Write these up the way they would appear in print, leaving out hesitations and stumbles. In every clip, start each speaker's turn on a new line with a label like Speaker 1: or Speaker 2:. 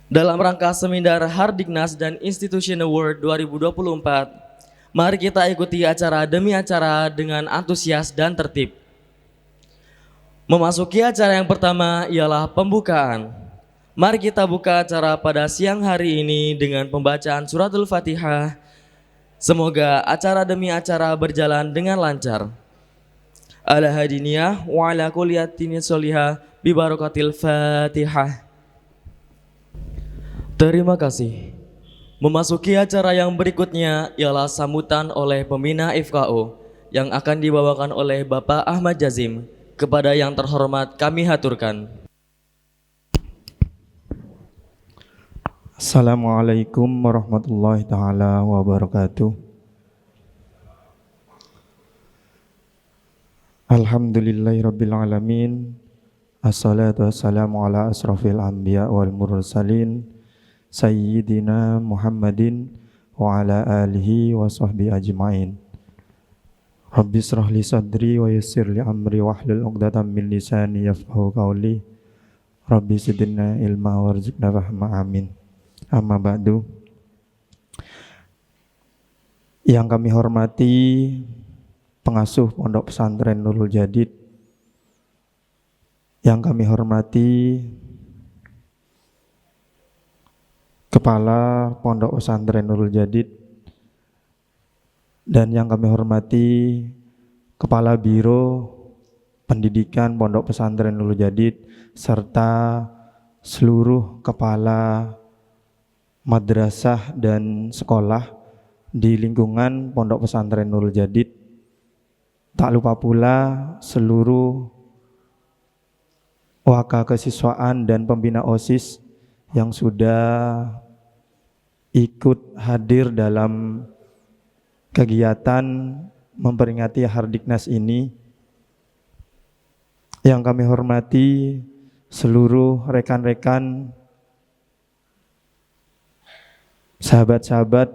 Speaker 1: Dalam rangka Seminar Hardiknas dan Institution Award 2024, mari kita ikuti acara demi acara dengan antusias dan tertib. Memasuki acara yang pertama ialah pembukaan. Mari kita buka acara pada siang hari ini dengan pembacaan suratul Fatihah. Semoga acara demi acara berjalan dengan lancar. Ala hadiniyah wa ala kulliyatin solihah bibarokatil Fatihah. Terima kasih. Memasuki acara yang berikutnya ialah sambutan oleh pembina FKO yang akan dibawakan oleh Bapak Ahmad Jazim. Kepada yang terhormat kami haturkan.
Speaker 2: Assalamualaikum warahmatullahi taala wabarakatuh. Alhamdulillahirabbil alamin. Assalatu wassalamu ala asrafil anbiya wal mursalin Sayyidina Muhammadin wa ala alihi wa sahbihi ajma'in. Rabbi israh li sadri wa yassir li amri wahlul 'uqdatam min lisani yafqahu qawli. Rabbi zidna ilma warzuqna fahma, amin. Amma ba'du. Yang kami hormati pengasuh Pondok Pesantren Nurul Jadid, yang kami hormati Kepala Pondok Pesantren Nurul Jadid, dan yang kami hormati Kepala Biro Pendidikan Pondok Pesantren Nurul Jadid serta seluruh kepala madrasah dan sekolah di lingkungan Pondok Pesantren Nurul Jadid. Tak lupa pula seluruh waka kesiswaan dan pembina OSIS yang sudah ikut hadir dalam kegiatan memperingati Hardiknas ini. Yang kami hormati seluruh rekan-rekan, sahabat-sahabat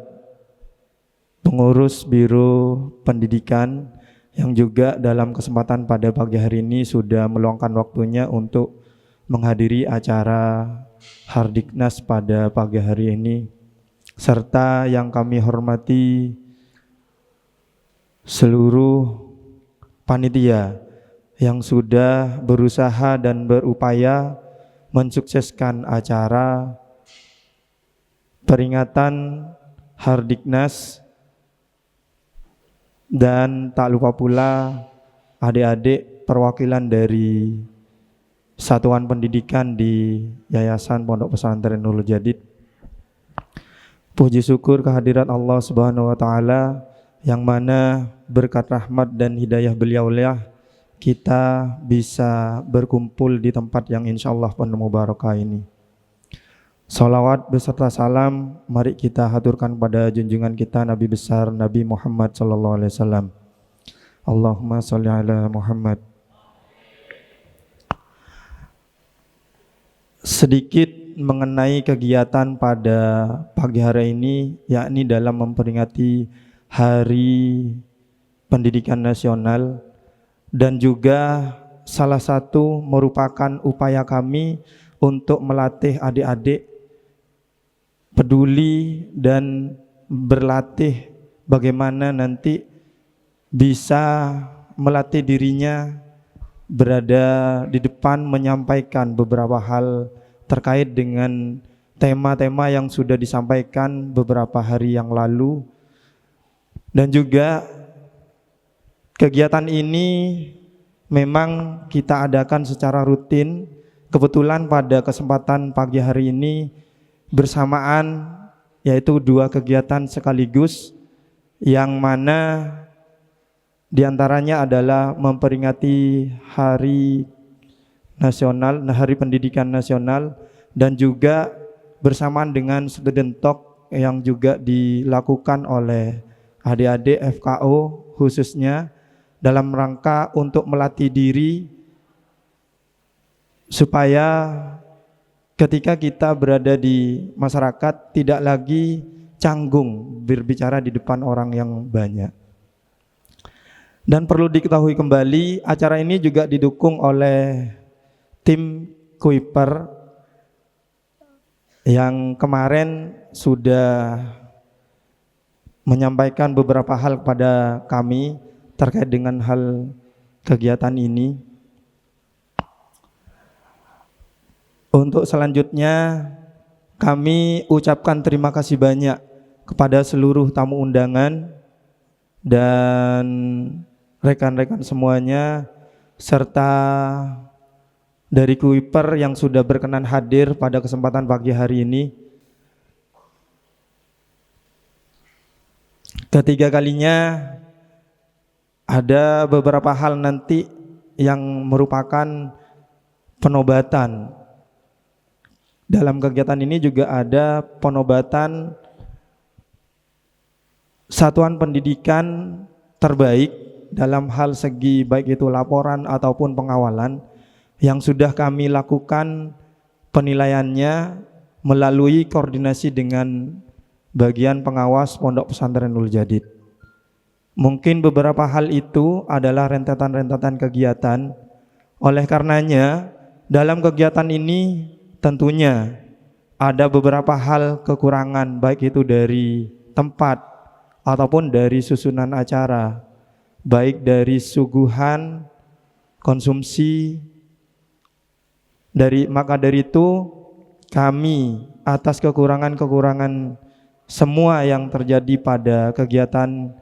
Speaker 2: pengurus Biro Pendidikan yang juga dalam kesempatan pada pagi hari ini sudah meluangkan waktunya untuk menghadiri acara Hardiknas pada pagi hari ini, serta yang kami hormati seluruh panitia yang sudah berusaha dan berupaya mensukseskan acara peringatan Hardiknas, dan tak lupa pula adik-adik perwakilan dari satuan pendidikan di Yayasan Pondok Pesantren Nurul Jadid. Puji syukur kehadirat Allah Subhanahu wa taala yang mana berkat rahmat dan hidayah beliaulah kita bisa berkumpul di tempat yang insyaallah penuh barakah ini. Salawat beserta salam mari kita haturkan pada junjungan kita Nabi besar Nabi Muhammad sallallahu alaihi wasallam. Allahumma sholli ala Muhammad. Sedikit mengenai kegiatan pada pagi hari ini, yakni dalam memperingati Hari Pendidikan Nasional, dan juga salah satu merupakan upaya kami untuk melatih adik-adik peduli dan berlatih bagaimana nanti bisa melatih dirinya berada di depan menyampaikan beberapa hal terkait dengan tema-tema yang sudah disampaikan beberapa hari yang lalu. Dan juga kegiatan ini memang kita adakan secara rutin. Kebetulan pada kesempatan pagi hari ini bersamaan, yaitu dua kegiatan sekaligus, yang mana diantaranya adalah memperingati Hari Nasional, Hari Pendidikan Nasional, dan juga bersamaan dengan student talk yang juga dilakukan oleh adik-adik FKO khususnya dalam rangka untuk melatih diri supaya ketika kita berada di masyarakat tidak lagi canggung berbicara di depan orang yang banyak. Dan perlu diketahui kembali, acara ini juga didukung oleh tim Kuiper yang kemarin sudah menyampaikan beberapa hal kepada kami terkait dengan hal kegiatan ini. Untuk selanjutnya kami ucapkan terima kasih banyak kepada seluruh tamu undangan dan rekan-rekan semuanya serta dari Kuiper yang sudah berkenan hadir pada kesempatan pagi hari ini. Ketiga kalinya ada beberapa hal nanti yang merupakan penobatan. Dalam kegiatan ini juga ada penobatan satuan pendidikan terbaik dalam hal segi baik itu laporan ataupun pengawalan yang sudah kami lakukan penilaiannya melalui koordinasi dengan bagian pengawas Pondok Pesantren Nurul Jadid. Mungkin beberapa hal itu adalah rentetan-rentetan kegiatan. Oleh karenanya dalam kegiatan ini tentunya ada beberapa hal kekurangan baik itu dari tempat ataupun dari susunan acara, baik dari suguhan, konsumsi. Maka dari itu kami atas kekurangan-kekurangan semua yang terjadi pada kegiatan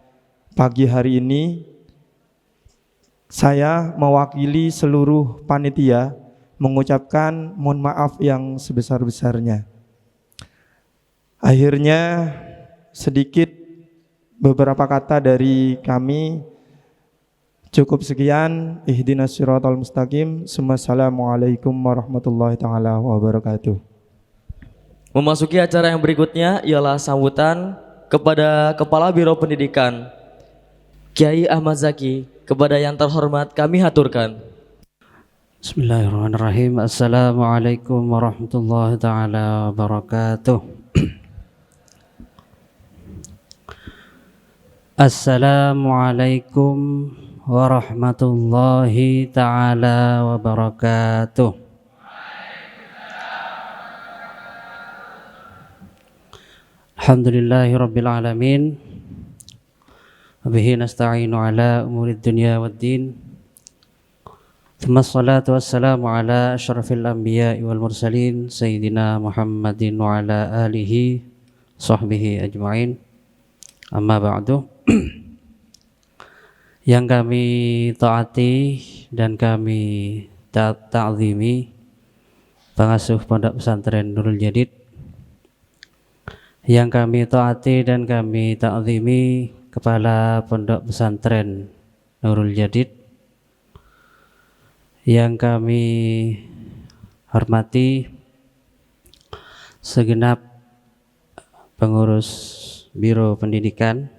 Speaker 2: pagi hari ini, saya mewakili seluruh panitia mengucapkan mohon maaf yang sebesar-besarnya. Akhirnya sedikit beberapa kata dari kami. Cukup sekian. Ihdinas siratal mustaqim. Assalamualaikum warahmatullahi taala wabarakatuh.
Speaker 1: Memasuki acara yang berikutnya ialah sambutan kepada Kepala Biro Pendidikan Kiai Ahmad Zaki. Kepada yang terhormat kami haturkan.
Speaker 3: Bismillahirrahmanirrahim. Assalamualaikum warahmatullahi taala wabarakatuh. Assalamualaikum warahmatullahi taala wabarakatuh. Alhamdulillahi rabbil alamin. Wabihi nasta'inu ala umurid dunya waddin. Thumma salatu wassalamu ala asyrafil anbiya'i wal mursalin Sayyidina Muhammadin wa ala alihi sahbihi ajma'in. Amma ba'du. Yang kami taati dan kami ta'zimi pengasuh Pondok Pesantren Nurul Jadid, yang kami taati dan kami ta'zimi Kepala Pondok Pesantren Nurul Jadid, yang kami hormati segenap pengurus Biro Pendidikan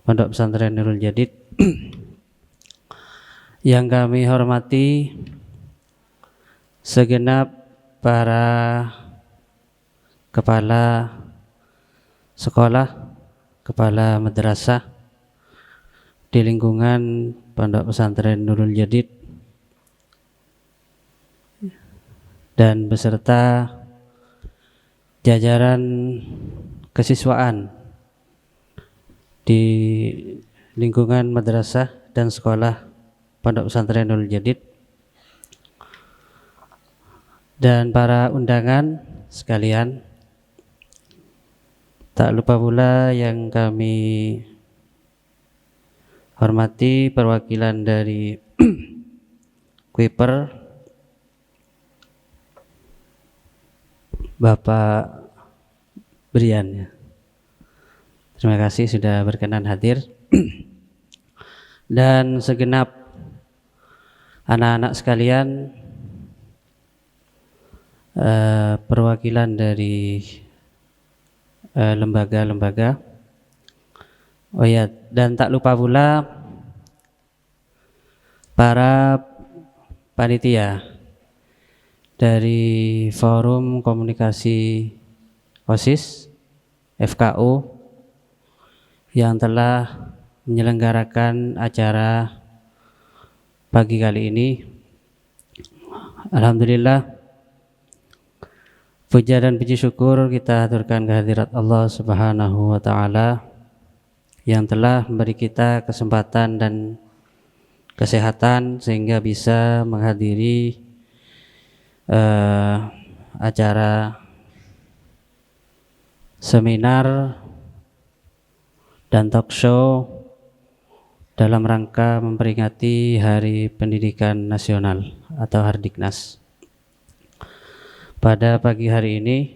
Speaker 3: Pondok Pesantren Nurul Jadid, yang kami hormati segenap para kepala sekolah, kepala madrasah di lingkungan Pondok Pesantren Nurul Jadid, dan beserta jajaran kesiswaan di lingkungan madrasah dan sekolah Pondok Pesantren Nurul Jadid, dan para undangan sekalian. Tak lupa pula yang kami hormati perwakilan dari Kuiper, Bapak Brian, ya. Terima kasih sudah berkenan hadir. Dan segenap anak-anak sekalian, perwakilan dari lembaga-lembaga. Oh ya, dan tak lupa pula para panitia dari Forum Komunikasi OSIS FKU yang telah menyelenggarakan acara pagi kali ini. Alhamdulillah Puja dan puji syukur kita haturkan kehadirat Allah Subhanahu wa taala yang telah memberi kita kesempatan dan kesehatan sehingga bisa menghadiri acara seminar dan talk show dalam rangka memperingati Hari Pendidikan Nasional atau Hardiknas. Pada pagi hari ini,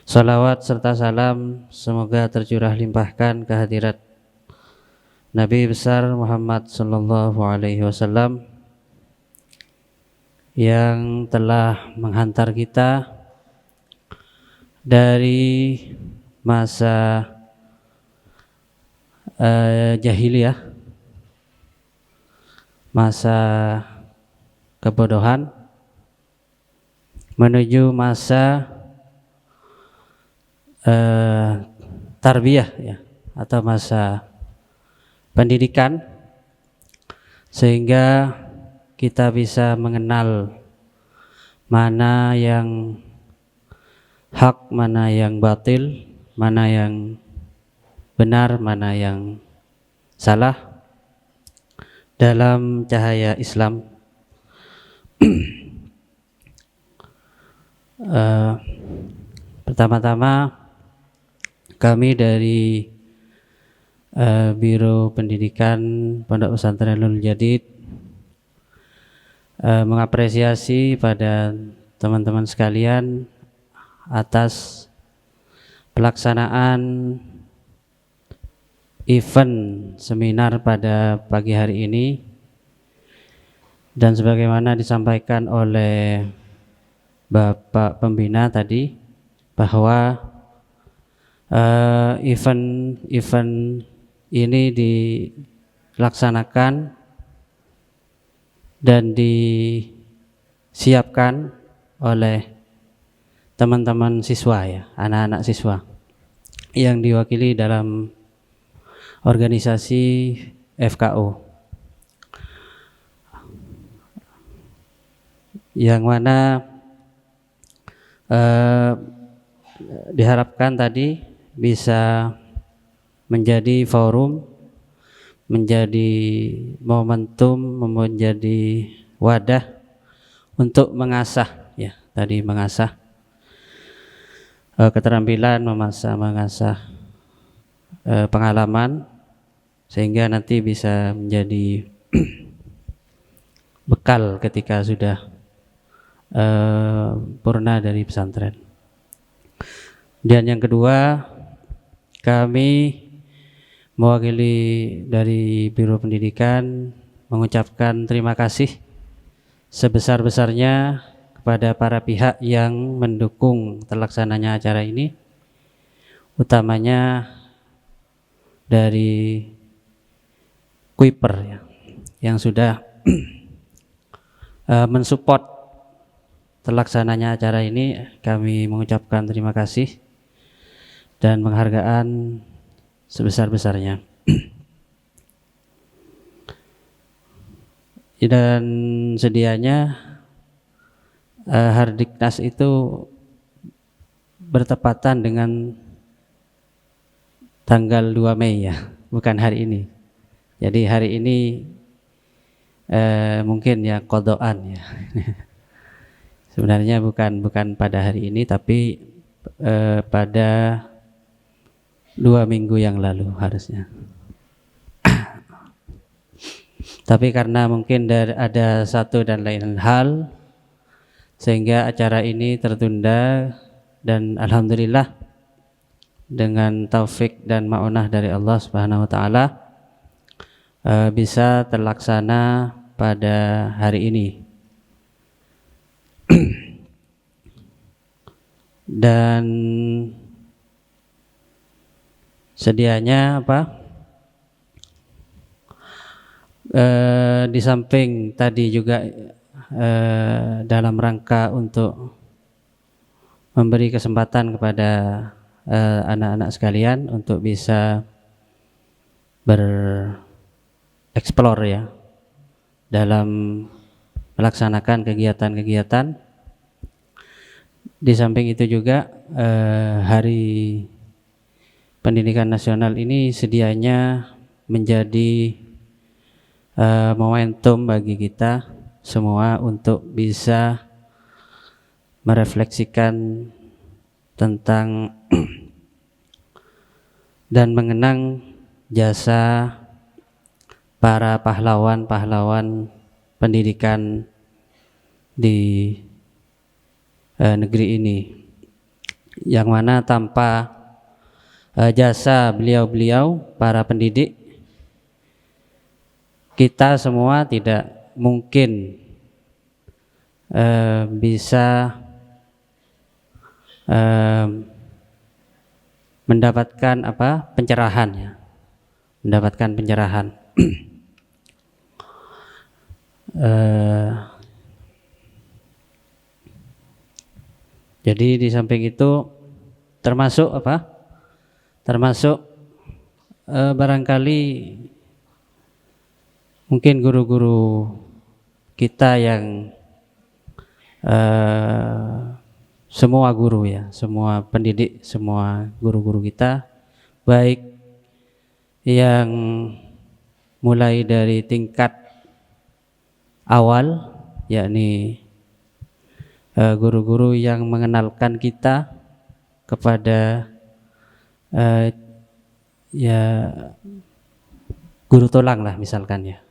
Speaker 3: salawat serta salam semoga tercurah limpahkan kehadirat Nabi besar Muhammad sallallahu alaihi wasallam yang telah menghantar kita dari masa jahiliyah, masa kebodohan, menuju masa tarbiyah ya, atau masa pendidikan, sehingga kita bisa mengenal mana yang hak, mana yang batil, mana yang benar, mana yang salah dalam cahaya Islam. Pertama-tama kami dari Biro Pendidikan Pondok Pesantren Nurul Jadid mengapresiasi pada teman-teman sekalian atas pelaksanaan event seminar pada pagi hari ini, dan sebagaimana disampaikan oleh Bapak Pembina tadi bahwa event ini dilaksanakan dan disiapkan oleh teman-teman siswa ya, anak-anak siswa yang diwakili dalam organisasi FKO, yang mana diharapkan tadi bisa menjadi forum, menjadi momentum, menjadi wadah untuk mengasah ya, tadi mengasah keterampilan, mengasah pengalaman, sehingga nanti bisa menjadi bekal ketika sudah purna dari pesantren. Dan yang kedua, kami mewakili dari Biro Pendidikan mengucapkan terima kasih sebesar-besarnya kepada para pihak yang mendukung terlaksananya acara ini, utamanya dari Kuiper ya, yang sudah mensupport terlaksananya acara ini. Kami mengucapkan terima kasih dan penghargaan sebesar-besarnya. Dan sedianya Hardiknas itu bertepatan dengan tanggal 2 Mei ya, bukan hari ini. Jadi hari ini mungkin ya kodoan ya. Sebenarnya bukan pada hari ini, tapi pada 2 minggu yang lalu harusnya. Tapi karena mungkin ada satu dan lain hal, sehingga acara ini tertunda, dan alhamdulillah dengan taufik dan ma'unah dari Allah Subhanahu wa taala bisa terlaksana pada hari ini. Dan sedianya di samping tadi juga dalam rangka untuk memberi kesempatan kepada anak-anak sekalian untuk bisa bereksplor ya dalam melaksanakan kegiatan-kegiatan, Di samping itu juga Hari Pendidikan Nasional ini sedianya menjadi momentum bagi kita semua untuk bisa merefleksikan tentang dan mengenang jasa para pahlawan-pahlawan pendidikan di negeri ini, yang mana tanpa jasa beliau-beliau para pendidik, kita semua tidak mungkin bisa mendapatkan pencerahan ya, mendapatkan pencerahan. Jadi di samping itu termasuk barangkali mungkin guru-guru kita yang semua guru ya, semua pendidik, semua guru-guru kita, baik yang mulai dari tingkat awal, yakni guru-guru yang mengenalkan kita kepada ya guru tulang lah misalkan ya,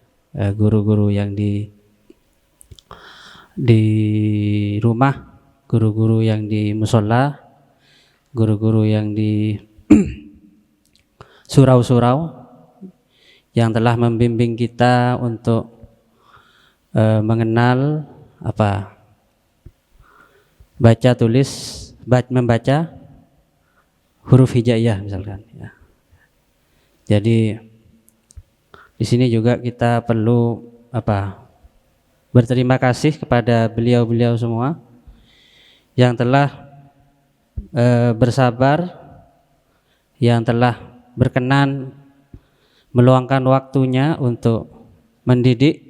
Speaker 3: guru-guru yang di rumah, guru-guru yang di musola, guru-guru yang di surau-surau, yang telah membimbing kita untuk mengenal baca tulis, membaca huruf hijaiyah misalkan ya. Jadi di sini juga kita perlu berterima kasih kepada beliau-beliau semua yang telah bersabar, yang telah berkenan meluangkan waktunya untuk mendidik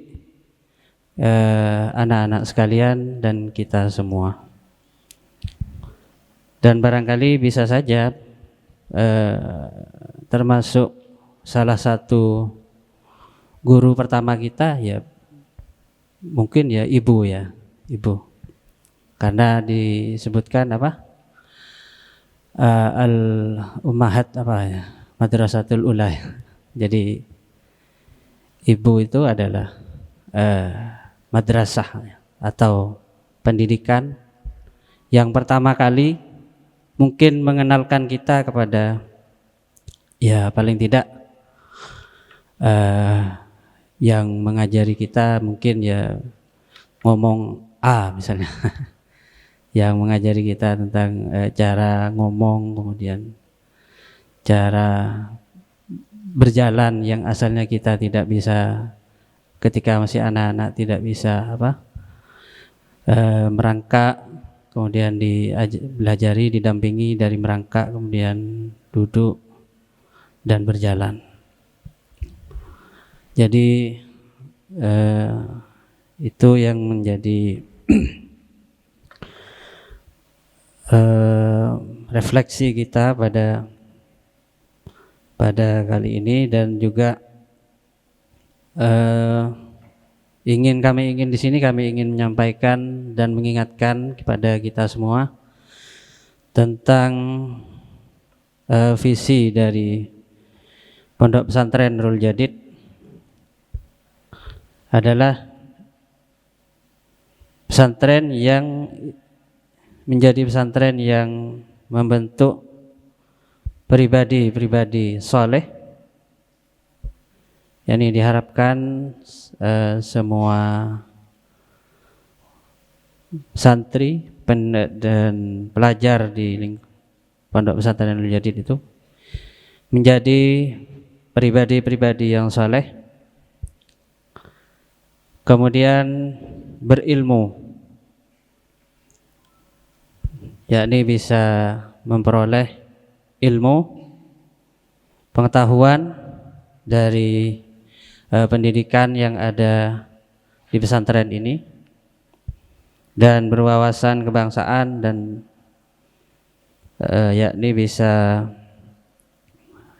Speaker 3: anak-anak sekalian dan kita semua. Dan barangkali bisa saja termasuk salah satu guru pertama kita ya mungkin ya ibu, karena disebutkan al ummahat madrasatul ula. Jadi ibu itu adalah madrasah atau pendidikan yang pertama kali mungkin mengenalkan kita kepada ya paling tidak yang mengajari kita mungkin ya ngomong A misalnya yang mengajari kita tentang cara ngomong, kemudian cara berjalan yang asalnya kita tidak bisa ketika masih anak-anak, tidak bisa merangkak, kemudian belajari, didampingi dari merangkak, kemudian duduk dan berjalan. Jadi itu yang menjadi refleksi kita pada kali ini, dan juga kami ingin di sini menyampaikan dan mengingatkan kepada kita semua tentang visi dari Pondok Pesantren Nurul Jadid adalah pesantren yang menjadi pesantren yang membentuk pribadi-pribadi soleh, yakni diharapkan semua santri dan pelajar di Pondok Pesantren Nurul Jadid itu menjadi pribadi-pribadi yang soleh, kemudian berilmu, yakni bisa memperoleh ilmu, pengetahuan dari pendidikan yang ada di pesantren ini, dan berwawasan kebangsaan dan yakni bisa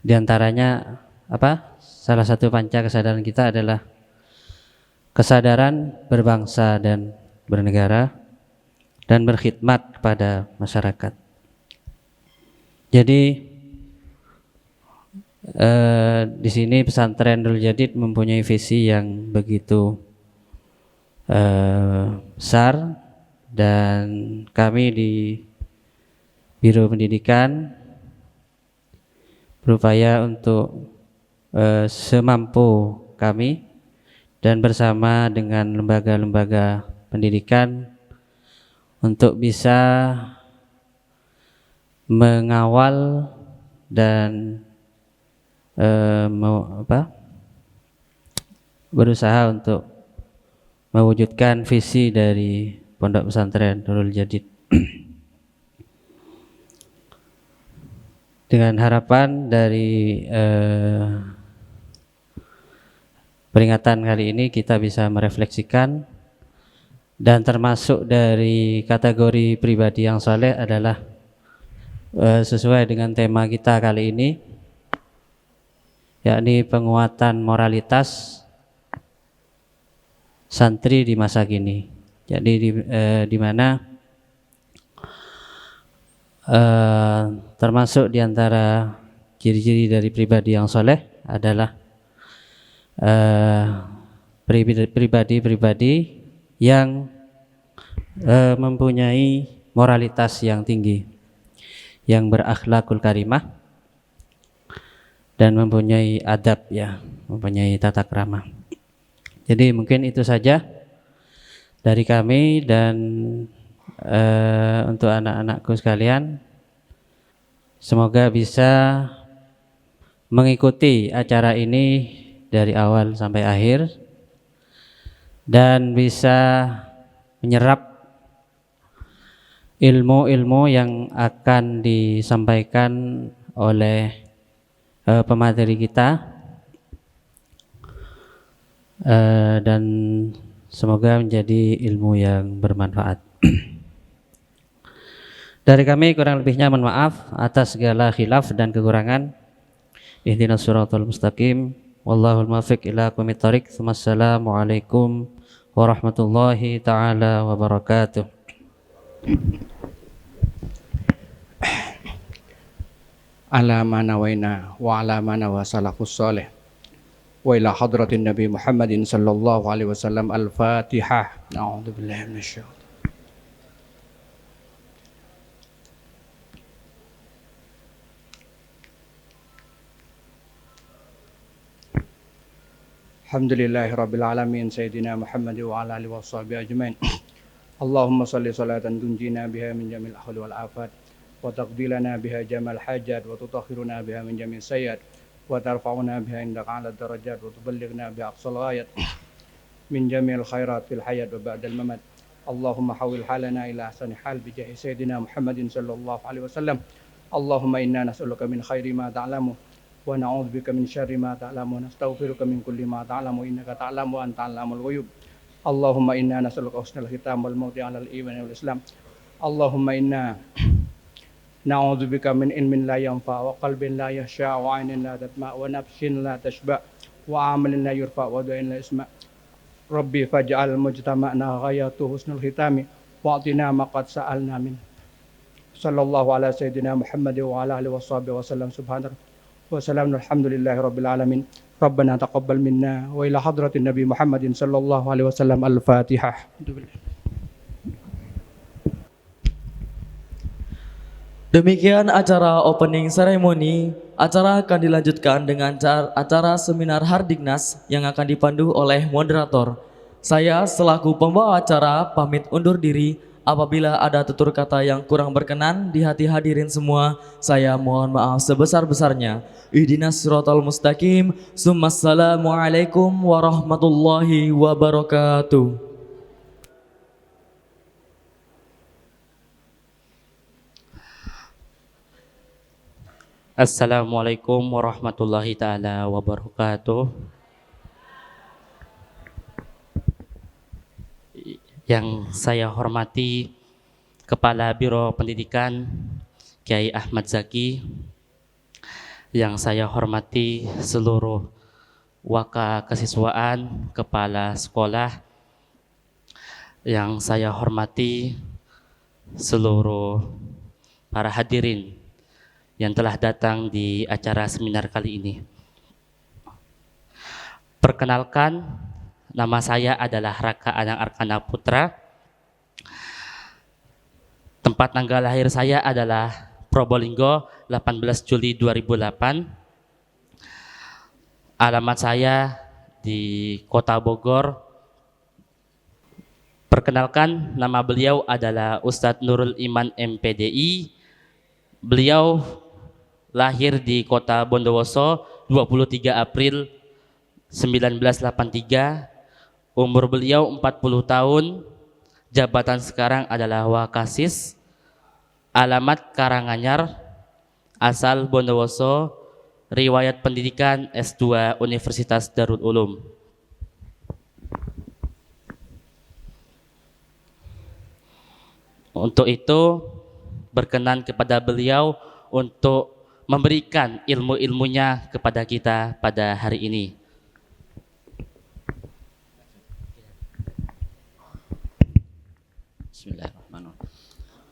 Speaker 3: diantaranya apa? Salah satu panca kesadaran kita adalah kesadaran berbangsa dan bernegara dan berkhidmat kepada masyarakat. Jadi di sini pesantren Nurul Jadid mempunyai visi yang begitu besar, dan kami di Biro Pendidikan berupaya untuk semampu kami dan bersama dengan lembaga-lembaga pendidikan untuk bisa mengawal dan berusaha untuk mewujudkan visi dari Pondok Pesantren Nurul Jadid. Dengan harapan dari peringatan kali ini kita bisa merefleksikan, dan termasuk dari kategori pribadi yang saleh adalah sesuai dengan tema kita kali ini, yakni penguatan moralitas santri di masa kini. Jadi di mana termasuk diantara ciri-ciri dari pribadi yang soleh adalah pribadi-pribadi yang mempunyai moralitas yang tinggi, yang berakhlakul karimah dan mempunyai adab, ya, mempunyai tata krama. Jadi mungkin itu saja dari kami, dan untuk anak-anakku sekalian, semoga bisa mengikuti acara ini dari awal sampai akhir dan bisa menyerap ilmu-ilmu yang akan disampaikan oleh pemateri kita, dan semoga menjadi ilmu yang bermanfaat. Dari kami kurang lebihnya mohon maaf atas segala khilaf dan kekurangan. Ihdinas siratal mustaqim, wallahul muwaffiq ila aqwamit thoriq. Wassalamualaikum warahmatullahi taala wabarakatuh.
Speaker 4: Ala ma nawaina wa ala ma nawa salafus salih wa ila hadratin Nabi Muhammadin sallallahu alaihi wasallam. Al-Fatihah. A'udzubillahi minasyaitonir. Alhamdulillahi rabbil alamin, sayyidina Muhammad wa ala alihi washabihi ajmain. Allahumma salli salatan tunjina biha min jamil ahli wal afat, wa taqdilana biha jamal hajat, wa tutahhiruna biha min jamil sayyat, wa tarfa'una biha indaka ala darajat, wa tuballighna biha aqsal ghayat min jamil khairat fil hayat wa ba'dal mamat. Allahumma hawil halana ila ahsani hal bi jahi sayyidina Muhammadin sallallahu alaihi wasallam. Allahumma inna nas'aluka min khairi ma ta'lamu wa na'udzubika min syarri ma ta'lamu wa nastaghfiruka min kulli ma ta'lamu innaka ta'lamu wa anta 'allamul ghuyub. Allahumma inna nas'aluka husnal khitam wal mauti 'alal iman wal islam. Allahumma inna na'udzubika min ilmin la yanfa wa qalbin la yahsha wa 'ainin la tatma wa nafsin la tashba wa 'amalin la yurfa wa du'ain la isma. Rabbi faj'al mujtama'na ghayatu husnul khitami wa atina ma qad sa'alna min. Sallallahu ala sayyidina Muhammad wa ala alihi washabihi wasallam. Subhanallah wa salamun alhamdulillahi rabbil alamin. Rabbana taqabbal minna wa ila hadratin Nabi Muhammadin sallallahu alaihi wasallam. Al-Fatihah.
Speaker 1: Demikian acara opening ceremony. Acara akan dilanjutkan dengan acara seminar Hardiknas yang akan dipandu oleh moderator. Saya selaku pembawa acara pamit undur diri. Apabila ada tutur kata yang kurang berkenan di hati hadirin semua, saya mohon maaf sebesar-besarnya. Ihdinas siratal mustaqim. Assalamualaikum warahmatullahi wabarakatuh.
Speaker 5: Assalamualaikum warahmatullahi taala wabarakatuh. Yang saya hormati Kepala Biro Pendidikan Kiai Ahmad Zaki, yang saya hormati seluruh waka kesiswaan, kepala sekolah, yang saya hormati seluruh para hadirin yang telah datang di acara seminar kali ini. Perkenalkan, nama saya adalah Raka Anang Arkana Putra. Tempat tanggal lahir saya adalah Probolinggo, 18 Juli 2008. Alamat saya di Kota Bogor. Perkenalkan, nama beliau adalah Ustadz Nurul Iman MPDI. Beliau lahir di Kota Bondowoso 23 April 1983. Umur beliau 40 tahun. Jabatan sekarang adalah Wakasis. Alamat Karanganyar. Asal Bondowoso. Riwayat pendidikan S2 Universitas Darul Ulum. Untuk itu berkenan kepada beliau untuk memberikan ilmu-ilmunya kepada kita pada hari ini.
Speaker 6: Bismillahirrahmanirrahim.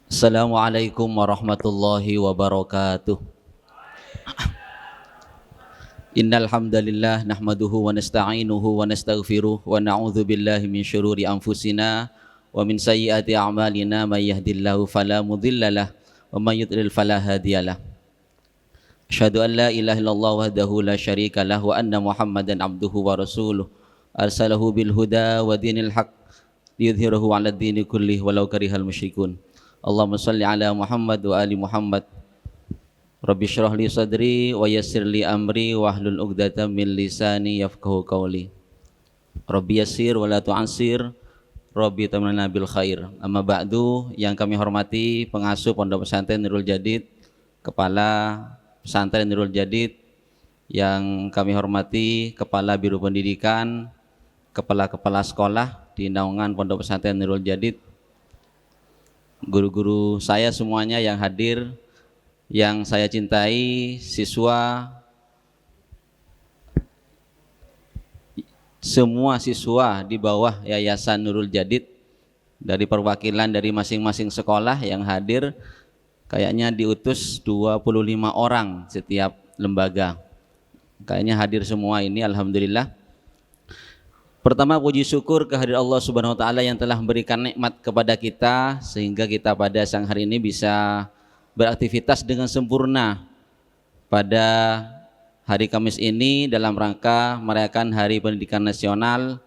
Speaker 6: Assalamualaikum warahmatullahi wabarakatuh. Innal hamdalillah nahmaduhu wa nasta'inuhu wa nastaghfiruh wa na'udzu billahi min syururi anfusina wa min sayyiati a'malina may yahdihillahu fala mudhillalah wa may yudlil fala hadiyalah. Asyhadu an la ilaha illallah wahdahu la syarika lah wa anna Muhammadan abduhu wa rasuluh arsalahu bil huda wa dinil haq liyudhhirahu 'ala ad-dini kullih walau karihal musyrikun. Allahumma shalli ala Muhammad wa ali Muhammad. Rabbi syrah li sadri wa yassir li amri wahlul 'uqdatam min lisani yafqahu qawli. Rabbi yassir wa la tu'assir. Rabbi tamnana bil khair. Amma ba'du, yang kami hormati pengasuh Pondok Pesantren Nurul Jadid, Kepala Pesantren Nurul Jadid, yang kami hormati Kepala Biro Pendidikan, Kepala-kepala sekolah di naungan Pondok Pesantren Nurul Jadid, guru-guru saya semuanya yang hadir, yang saya cintai, semua siswa di bawah Yayasan Nurul Jadid, dari perwakilan dari masing-masing sekolah yang hadir, kayaknya diutus 25 orang setiap lembaga. Kayaknya hadir semua ini, alhamdulillah. Pertama, puji syukur kehadirat Allah Subhanahu wa taala yang telah memberikan nikmat kepada kita sehingga kita pada siang hari ini bisa beraktivitas dengan sempurna pada hari Kamis ini dalam rangka merayakan Hari Pendidikan Nasional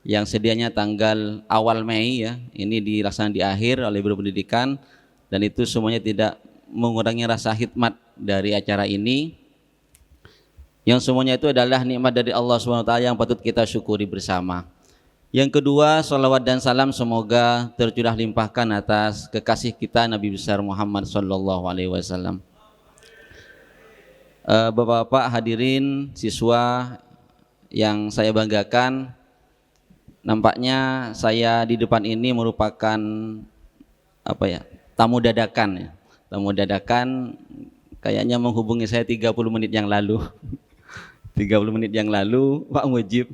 Speaker 6: yang sedianya tanggal awal Mei ya. Ini dilaksanakan di akhir oleh Biro Pendidikan, dan itu semuanya tidak mengurangi rasa hikmat dari acara ini. Yang semuanya itu adalah nikmat dari Allah SWT yang patut kita syukuri bersama. Yang kedua, salawat dan salam semoga tercurah limpahkan atas kekasih kita Nabi besar Muhammad SAW. Bapak-bapak hadirin, siswa yang saya banggakan, nampaknya saya di depan ini merupakan tamu dadakan ya. Tamu dadakan kayaknya menghubungi saya 30 menit yang lalu. 30 menit yang lalu, Pak Mujib.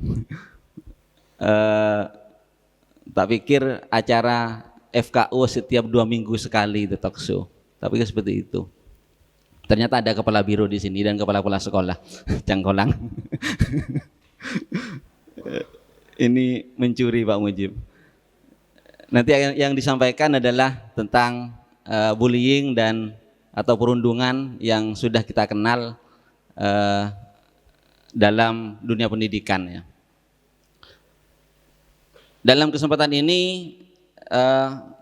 Speaker 6: Tak pikir acara FKU setiap 2 minggu sekali itu talk show. Tapi seperti itu. Ternyata ada kepala biro di sini dan kepala sekolah. Cangkolang. Ini mencuri Pak Mujib. Nanti yang disampaikan adalah tentang bullying dan atau perundungan yang sudah kita kenal dalam dunia pendidikan ya. Dalam kesempatan ini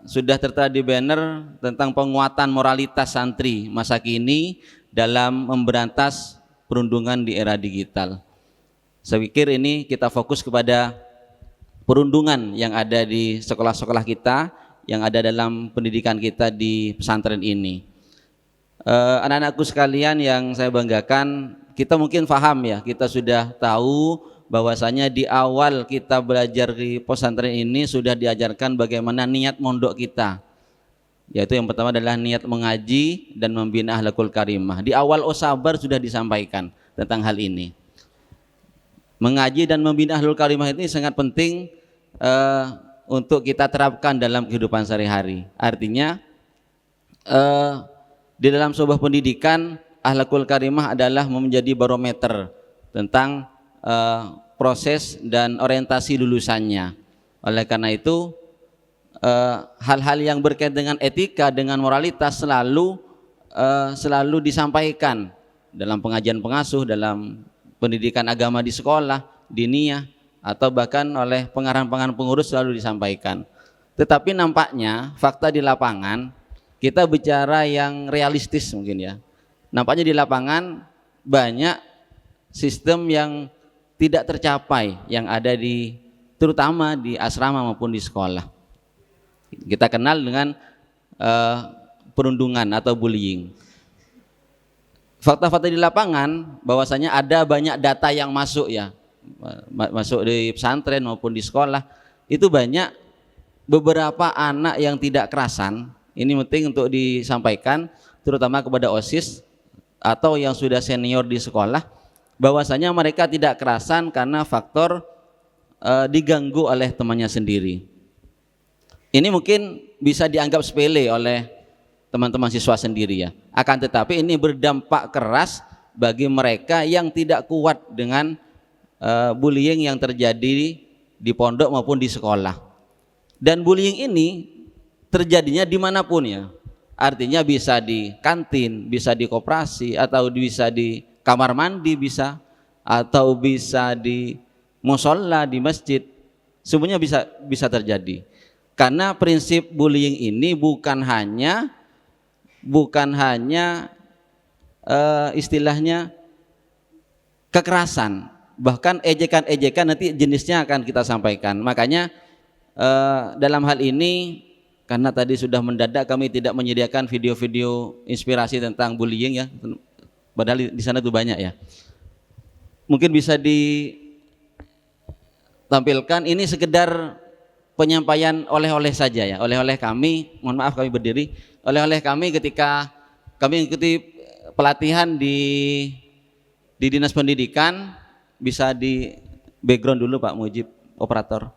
Speaker 6: sudah tertera di banner tentang penguatan moralitas santri masa kini dalam memberantas perundungan di era digital. Saya pikir ini kita fokus kepada perundungan yang ada di sekolah-sekolah kita, yang ada dalam pendidikan kita di pesantren ini. Anak-anakku sekalian yang saya banggakan, kita mungkin paham ya, kita sudah tahu bahwasanya di awal kita belajar di pesantren ini sudah diajarkan bagaimana niat mondok kita. yaitu yang pertama adalah niat mengaji dan membina akhlakul karimah. Di awal Osabar sudah disampaikan tentang hal ini. Mengaji dan membina akhlakul karimah ini sangat penting untuk kita terapkan dalam kehidupan sehari-hari. Artinya di dalam sebuah pendidikan, akhlakul karimah adalah menjadi barometer tentang proses dan orientasi lulusannya. Oleh karena itu hal-hal yang berkaitan dengan etika, dengan moralitas selalu disampaikan dalam pengajian pengasuh, dalam pendidikan agama di sekolah, diniyah, atau bahkan oleh pengarang-pengarang pengurus selalu disampaikan. Tetapi nampaknya fakta di lapangan, kita bicara yang realistis mungkin ya. Nampaknya di lapangan banyak sistem yang tidak tercapai yang ada terutama di asrama maupun di sekolah. Kita kenal dengan perundungan atau bullying. Fakta-fakta di lapangan bahwasanya ada banyak data yang masuk ya, masuk di pesantren maupun di sekolah, itu banyak beberapa anak yang tidak kerasan. Ini penting untuk disampaikan terutama kepada OSIS atau yang sudah senior di sekolah, bahwasanya mereka tidak kerasan karena faktor diganggu oleh temannya sendiri. Ini mungkin bisa dianggap sepele oleh teman-teman siswa sendiri ya. Akan tetapi ini berdampak keras bagi mereka yang tidak kuat dengan bullying yang terjadi di pondok maupun di sekolah. Dan bullying ini terjadinya dimanapun ya. Artinya bisa di kantin, bisa di koperasi, atau bisa di kamar mandi bisa, atau bisa di musola, di masjid. Semuanya bisa terjadi. Karena prinsip bullying ini bukan hanya istilahnya kekerasan, bahkan ejekan-ejekan nanti jenisnya akan kita sampaikan. Makanya dalam hal ini, karena tadi sudah mendadak kami tidak menyediakan video-video inspirasi tentang bullying ya, padahal di sana itu banyak ya. Mungkin bisa ditampilkan, ini sekedar penyampaian oleh-oleh saja ya, oleh-oleh kami, mohon maaf kami berdiri, oleh-oleh kami ketika kami mengikuti pelatihan di Dinas Pendidikan. Bisa di background dulu Pak Mujib, operator.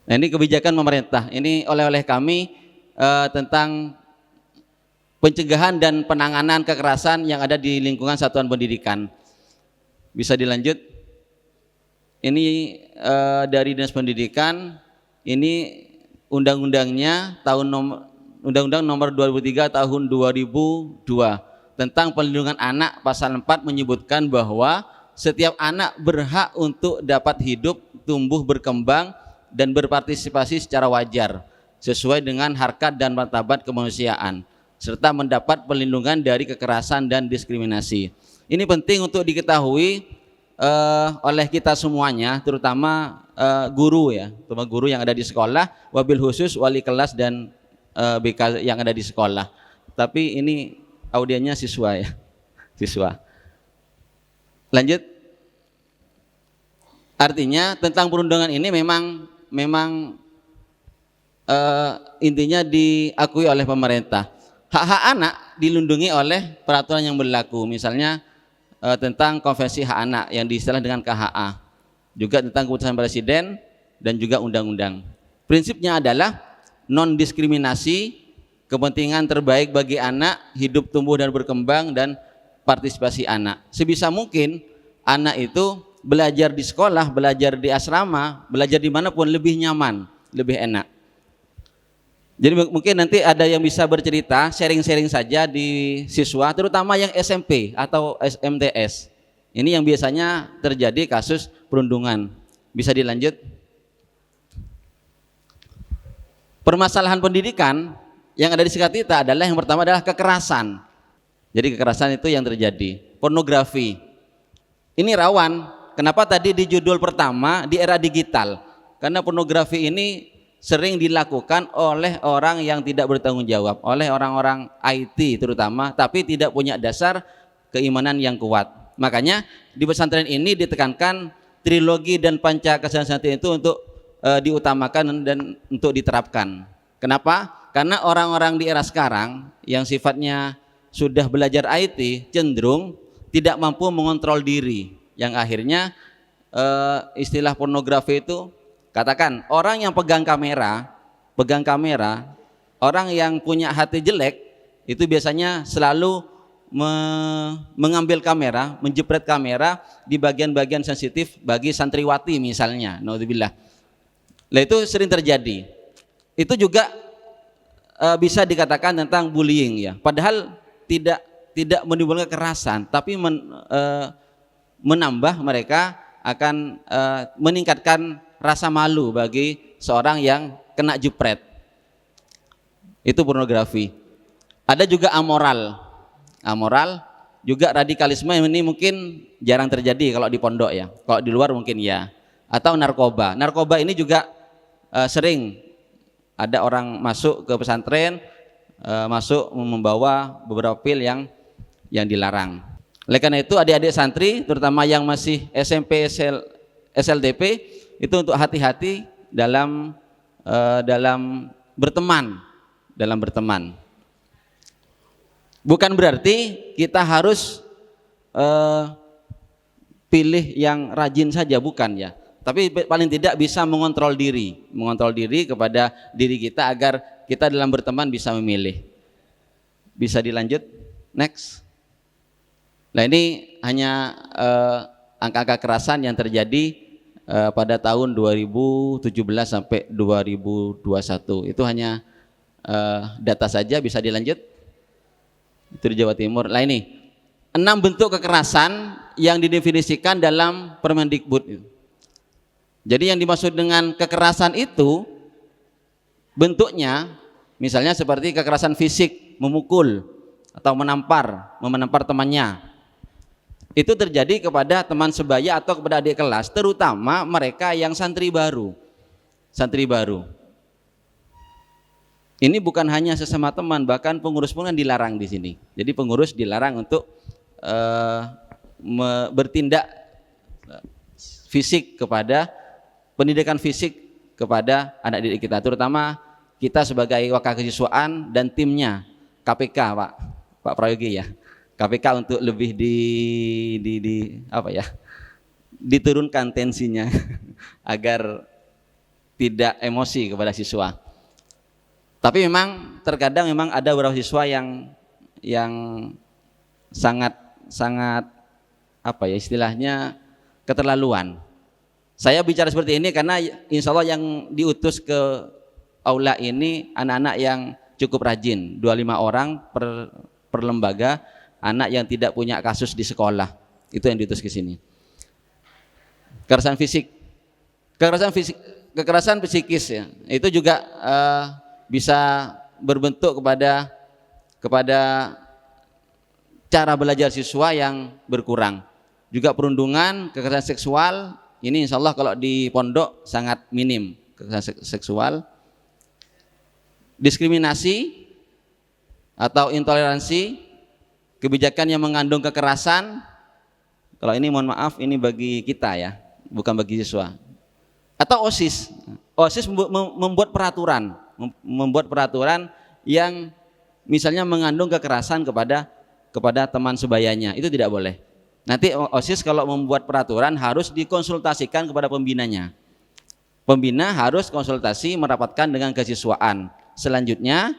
Speaker 6: Nah, ini kebijakan pemerintah, ini oleh-oleh kami tentang pencegahan dan penanganan kekerasan yang ada di lingkungan satuan pendidikan. Bisa dilanjut. Ini dari Dinas Pendidikan, ini undang-undangnya Undang-Undang Nomor 23 Tahun 2002 tentang perlindungan anak, pasal 4 menyebutkan bahwa setiap anak berhak untuk dapat hidup, tumbuh, berkembang dan berpartisipasi secara wajar sesuai dengan harkat dan martabat kemanusiaan serta mendapat perlindungan dari kekerasan dan diskriminasi. Ini penting untuk diketahui oleh kita semuanya, terutama guru ya, terutama guru yang ada di sekolah, wabil khusus wali kelas dan BK yang ada di sekolah. Tapi ini audiennya siswa ya, siswa. Lanjut. Artinya tentang perundungan ini memang intinya diakui oleh pemerintah. Hak-hak anak dilindungi oleh peraturan yang berlaku, misalnya tentang Konvensi Hak Anak yang diistilah dengan KHA, juga tentang keputusan Presiden dan juga undang-undang. Prinsipnya adalah non diskriminasi, kepentingan terbaik bagi anak, hidup, tumbuh dan berkembang, dan partisipasi anak. Sebisa mungkin anak itu belajar di sekolah, belajar di asrama, belajar dimanapun lebih nyaman, lebih enak. Jadi mungkin nanti ada yang bisa bercerita, sharing-sharing saja di siswa, terutama yang SMP atau SMTS. Ini yang biasanya terjadi kasus perundungan. Bisa dilanjut. Permasalahan pendidikan yang ada di sekitar kita adalah yang pertama adalah kekerasan. Jadi kekerasan itu yang terjadi. Pornografi. Ini rawan. Kenapa tadi di judul pertama di era digital? Karena pornografi ini sering dilakukan oleh orang yang tidak bertanggung jawab, oleh orang-orang IT terutama, tapi tidak punya dasar keimanan yang kuat. Makanya di pesantren ini ditekankan trilogi dan panca kesehatan itu untuk diutamakan dan untuk diterapkan. Kenapa? Karena orang-orang di era sekarang yang sifatnya sudah belajar IT cenderung tidak mampu mengontrol diri, yang akhirnya istilah pornografi itu, katakan orang yang pegang kamera, orang yang punya hati jelek itu biasanya selalu mengambil kamera, menjepret kamera di bagian-bagian sensitif bagi santriwati misalnya, naudzubillah. Nah, itu sering terjadi. Itu juga bisa dikatakan tentang bullying ya. Padahal tidak menimbulkan kekerasan, tapi menambah mereka akan meningkatkan rasa malu bagi seorang yang kena jepret. Itu pornografi. Ada juga amoral juga radikalisme, ini mungkin jarang terjadi kalau di pondok ya, kalau di luar mungkin ya. Atau narkoba ini juga sering ada orang masuk ke pesantren, masuk membawa beberapa pil yang dilarang. Oleh karena itu adik-adik santri terutama yang masih SMP SLDP itu untuk hati-hati dalam berteman. Bukan berarti kita harus pilih yang rajin saja, bukan ya. Tapi paling tidak bisa mengontrol diri kepada diri kita agar kita dalam berteman bisa memilih. Bisa dilanjut, next. Nah, ini hanya angka-angka kekerasan yang terjadi pada tahun 2017 sampai 2021. Itu hanya data saja, bisa dilanjut. Itu di Jawa Timur. Nah, ini 6 bentuk kekerasan yang didefinisikan dalam Permendikbud. Jadi yang dimaksud dengan kekerasan itu bentuknya misalnya seperti kekerasan fisik, memukul atau menampar temannya. Itu terjadi kepada teman sebaya atau kepada adik kelas, terutama mereka yang santri baru. Ini bukan hanya sesama teman, bahkan pengurus pun kan dilarang di sini. Jadi pengurus dilarang untuk bertindak fisik pendidikan fisik kepada anak didik kita, terutama kita sebagai wakil kesiswaan dan timnya KPK Pak Prayogi ya, KPK untuk lebih diturunkan tensinya agar tidak emosi kepada siswa. Tapi memang terkadang memang ada beberapa siswa yang sangat istilahnya keterlaluan. Saya bicara seperti ini karena insya Allah yang diutus ke aula ini anak-anak yang cukup rajin, 25 orang per lembaga, anak yang tidak punya kasus di sekolah, itu yang diutus ke sini. Kekerasan psikis ya, itu juga bisa berbentuk kepada cara belajar siswa yang berkurang. Juga perundungan, kekerasan seksual. Ini insya Allah kalau di pondok sangat minim kekerasan seksual. Diskriminasi atau intoleransi, kebijakan yang mengandung kekerasan. Kalau ini mohon maaf, ini bagi kita ya, bukan bagi siswa. Atau OSIS. OSIS membuat peraturan yang misalnya mengandung kekerasan kepada teman sebayanya. Itu tidak boleh. Nanti OSIS kalau membuat peraturan harus dikonsultasikan kepada pembinanya. Pembina harus konsultasi merapatkan dengan kesiswaan. Selanjutnya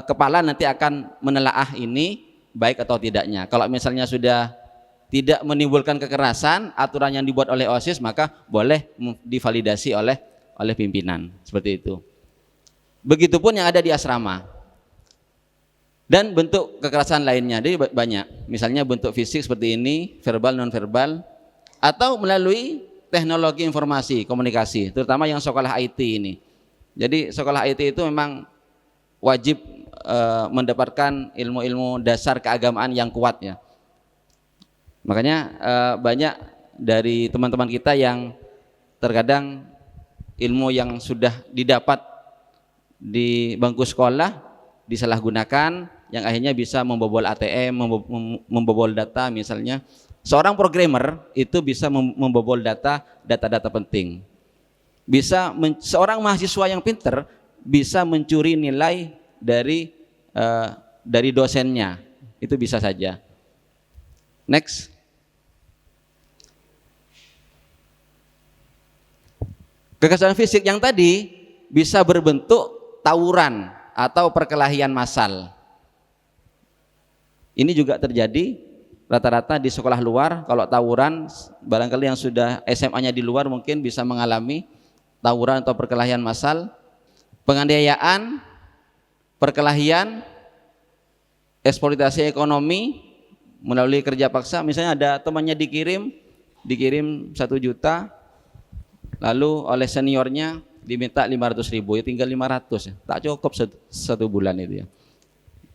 Speaker 6: kepala nanti akan menelaah ini baik atau tidaknya. Kalau misalnya sudah tidak menimbulkan kekerasan, aturan yang dibuat oleh OSIS maka boleh divalidasi oleh pimpinan, seperti itu. Begitupun yang ada di asrama. Dan bentuk kekerasan lainnya, jadi banyak. Misalnya bentuk fisik seperti ini, verbal, non verbal, atau melalui teknologi informasi, komunikasi, terutama yang sekolah IT ini. Jadi sekolah IT itu memang wajib mendapatkan ilmu-ilmu dasar keagamaan yang kuat ya. Makanya banyak dari teman-teman kita yang terkadang ilmu yang sudah didapat di bangku sekolah disalahgunakan, yang akhirnya bisa membobol ATM, membobol data misalnya. Seorang programmer itu bisa membobol data penting. Seorang mahasiswa yang pinter bisa mencuri nilai dari dosennya, itu bisa saja. Next. Kekerasan fisik yang tadi bisa berbentuk tawuran atau perkelahian massal. Ini juga terjadi rata-rata di sekolah luar. Kalau tawuran, barangkali yang sudah SMA-nya di luar mungkin bisa mengalami tawuran atau perkelahian massal. Penganiayaan, perkelahian, eksploitasi ekonomi melalui kerja paksa. Misalnya ada temannya dikirim 1 juta, lalu oleh seniornya diminta 500.000, ya tinggal 500 ya. Tak cukup satu bulan itu ya.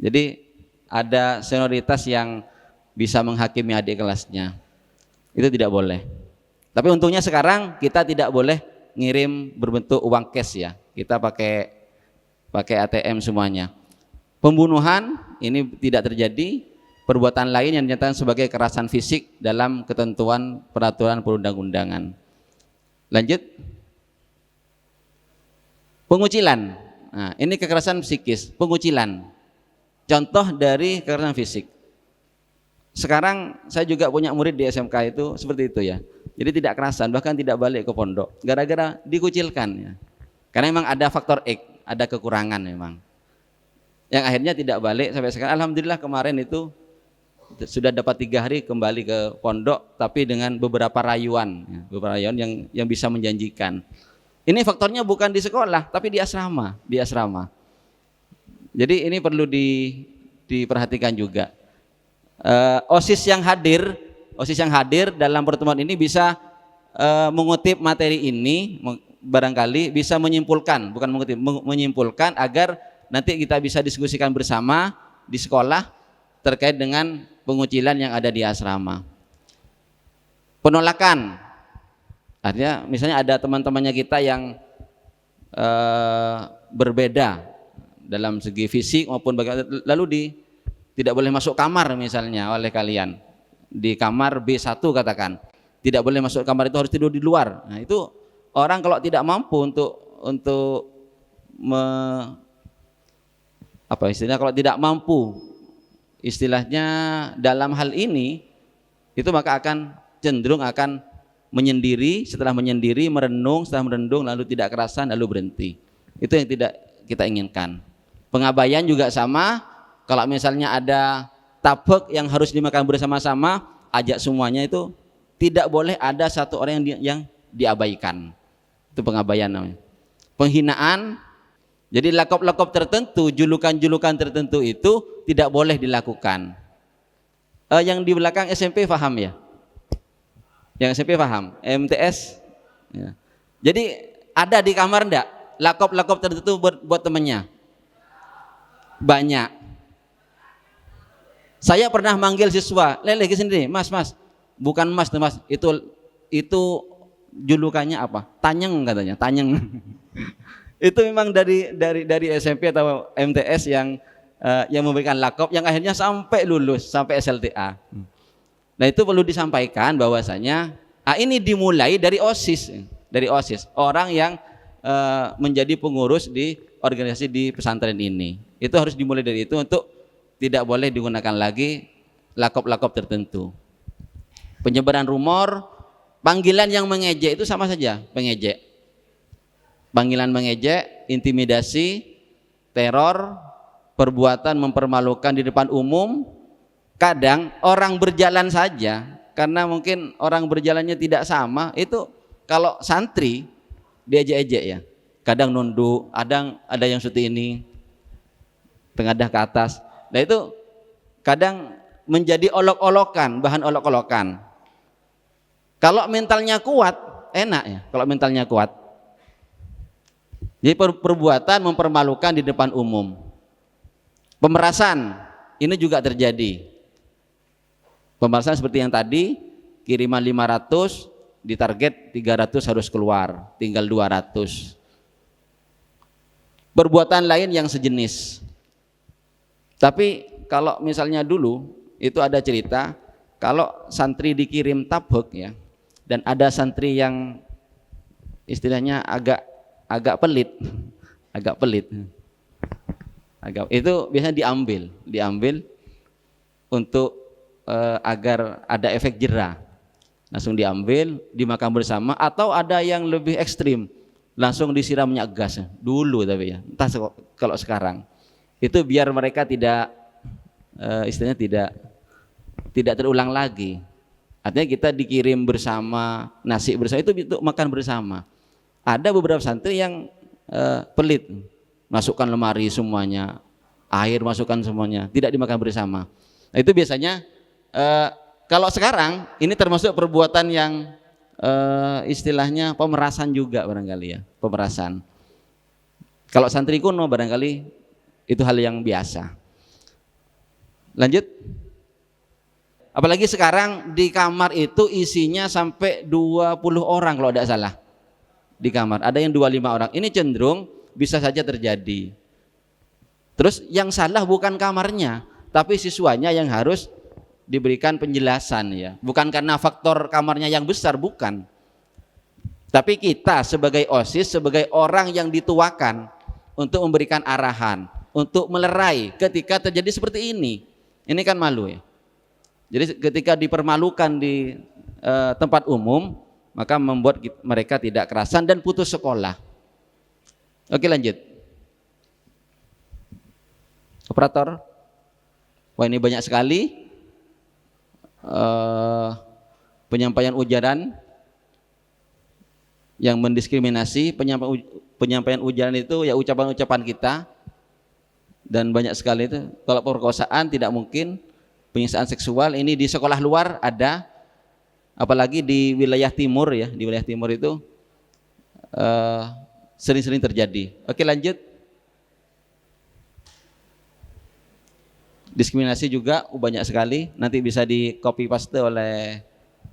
Speaker 6: Jadi ada senioritas yang bisa menghakimi adik kelasnya, itu tidak boleh. Tapi untungnya sekarang kita tidak boleh ngirim berbentuk uang cash ya, kita pakai ATM semuanya. Pembunuhan ini tidak terjadi. Perbuatan lain yang dinyatakan sebagai kekerasan fisik dalam ketentuan peraturan perundang-undangan. Lanjut. Pengucilan. Nah, ini kekerasan psikis, pengucilan. Contoh dari kekerasan fisik. Sekarang saya juga punya murid di SMK itu seperti itu ya. Jadi tidak kerasan, bahkan tidak balik ke pondok gara-gara dikucilkan ya. Karena memang ada faktor X, ada kekurangan memang. Yang akhirnya tidak balik sampai sekarang. Alhamdulillah kemarin itu sudah dapat 3 hari kembali ke pondok, tapi dengan beberapa rayuan yang bisa menjanjikan. Ini faktornya bukan di sekolah, tapi di asrama. Jadi ini perlu diperhatikan juga. OSIS yang hadir dalam pertemuan ini bisa mengutip materi ini, barangkali bisa menyimpulkan, bukan mengutip, menyimpulkan agar nanti kita bisa diskusikan bersama di sekolah terkait dengan pengucilan yang ada di asrama. Penolakan, artinya misalnya ada teman-temannya kita yang berbeda dalam segi fisik maupun lalu tidak boleh masuk kamar misalnya oleh kalian, di kamar B1 katakan, tidak boleh masuk kamar, itu harus tidur di luar. Nah itu orang kalau tidak mampu kalau tidak mampu istilahnya dalam hal ini, itu maka akan cenderung akan menyendiri, setelah menyendiri merenung, setelah merenung lalu tidak kerasan lalu berhenti. Itu yang tidak kita inginkan. Pengabaian juga sama. Kalau misalnya ada tabek yang harus dimakan bersama-sama, ajak semuanya, itu tidak boleh ada satu orang yang diabaikan. Itu pengabaian namanya. Penghinaan, jadi lakop-lakop tertentu, julukan-julukan tertentu itu tidak boleh dilakukan. Yang di belakang SMP paham ya? Yang SMP paham? MTS? Ya. Jadi ada di kamar enggak lakop-lakop tertentu buat temannya? Banyak. Saya pernah manggil siswa, lele ke sini, mas, bukan mas, itu julukannya apa? Tanyeng katanya, tanyeng. Itu memang dari SMP atau MTS yang memberikan lakop yang akhirnya sampai lulus, sampai SLTA. Nah itu perlu disampaikan bahwasanya ini dimulai dari OSIS, orang yang menjadi pengurus di organisasi di pesantren ini. Itu harus dimulai dari itu untuk tidak boleh digunakan lagi lakop-lakop tertentu. Penyebaran rumor, panggilan yang mengejek itu sama saja pengejek. Panggilan mengejek, intimidasi, teror, perbuatan mempermalukan di depan umum. Kadang orang berjalan saja, karena mungkin orang berjalannya tidak sama, itu kalau santri diejek-ejek ya. Kadang nunduk, ada yang seperti ini, tengadah ke atas. Nah itu kadang menjadi olok-olokan, bahan olok-olokan. Kalau mentalnya kuat, enak ya. Kalau mentalnya kuat. Jadi perbuatan mempermalukan di depan umum. Pemerasan, ini juga terjadi. Pemerasan seperti yang tadi, kiriman 500, ditarget 300 harus keluar, tinggal 200. Perbuatan lain yang sejenis. Tapi kalau misalnya dulu itu ada cerita, kalau santri dikirim tabek ya, dan ada santri yang istilahnya agak pelit, agak pelit. Itu biasanya diambil untuk agar ada efek jera. Langsung diambil, dimakan bersama, atau ada yang lebih ekstrim, langsung disiram minyak gas dulu, tapi ya entah kalau sekarang itu biar mereka tidak istilahnya tidak terulang lagi. Artinya kita dikirim bersama, nasi bersama itu untuk makan bersama. Ada beberapa santri yang pelit, masukkan lemari semuanya, air masukkan semuanya, tidak dimakan bersama. Nah, itu biasanya kalau sekarang ini termasuk perbuatan yang istilahnya pemerasan juga barangkali ya, pemerasan. Kalau santri kuno barangkali itu hal yang biasa. Lanjut. Apalagi sekarang di kamar itu isinya sampai 20 orang kalau tidak salah. Di kamar ada yang 25 orang. Ini cenderung bisa saja terjadi. Terus yang salah bukan kamarnya, tapi siswanya yang harus diberikan penjelasan ya. Bukan karena faktor kamarnya yang besar, bukan. Tapi kita sebagai OSIS, sebagai orang yang dituakan untuk memberikan arahan, untuk melerai ketika terjadi seperti ini. Ini kan malu ya. Jadi ketika dipermalukan di tempat umum, maka membuat mereka tidak kerasan dan putus sekolah. Oke, lanjut. Operator. Wah, ini banyak sekali penyampaian ujaran yang mendiskriminasi. Penyampaian ujaran itu ya ucapan-ucapan kita, dan banyak sekali itu. Kalau perkosaan tidak mungkin, penyiksaan seksual ini di sekolah luar ada, apalagi di wilayah timur ya, di wilayah timur itu sering-sering terjadi. Oke, lanjut. Diskriminasi juga banyak sekali, nanti bisa di copy paste oleh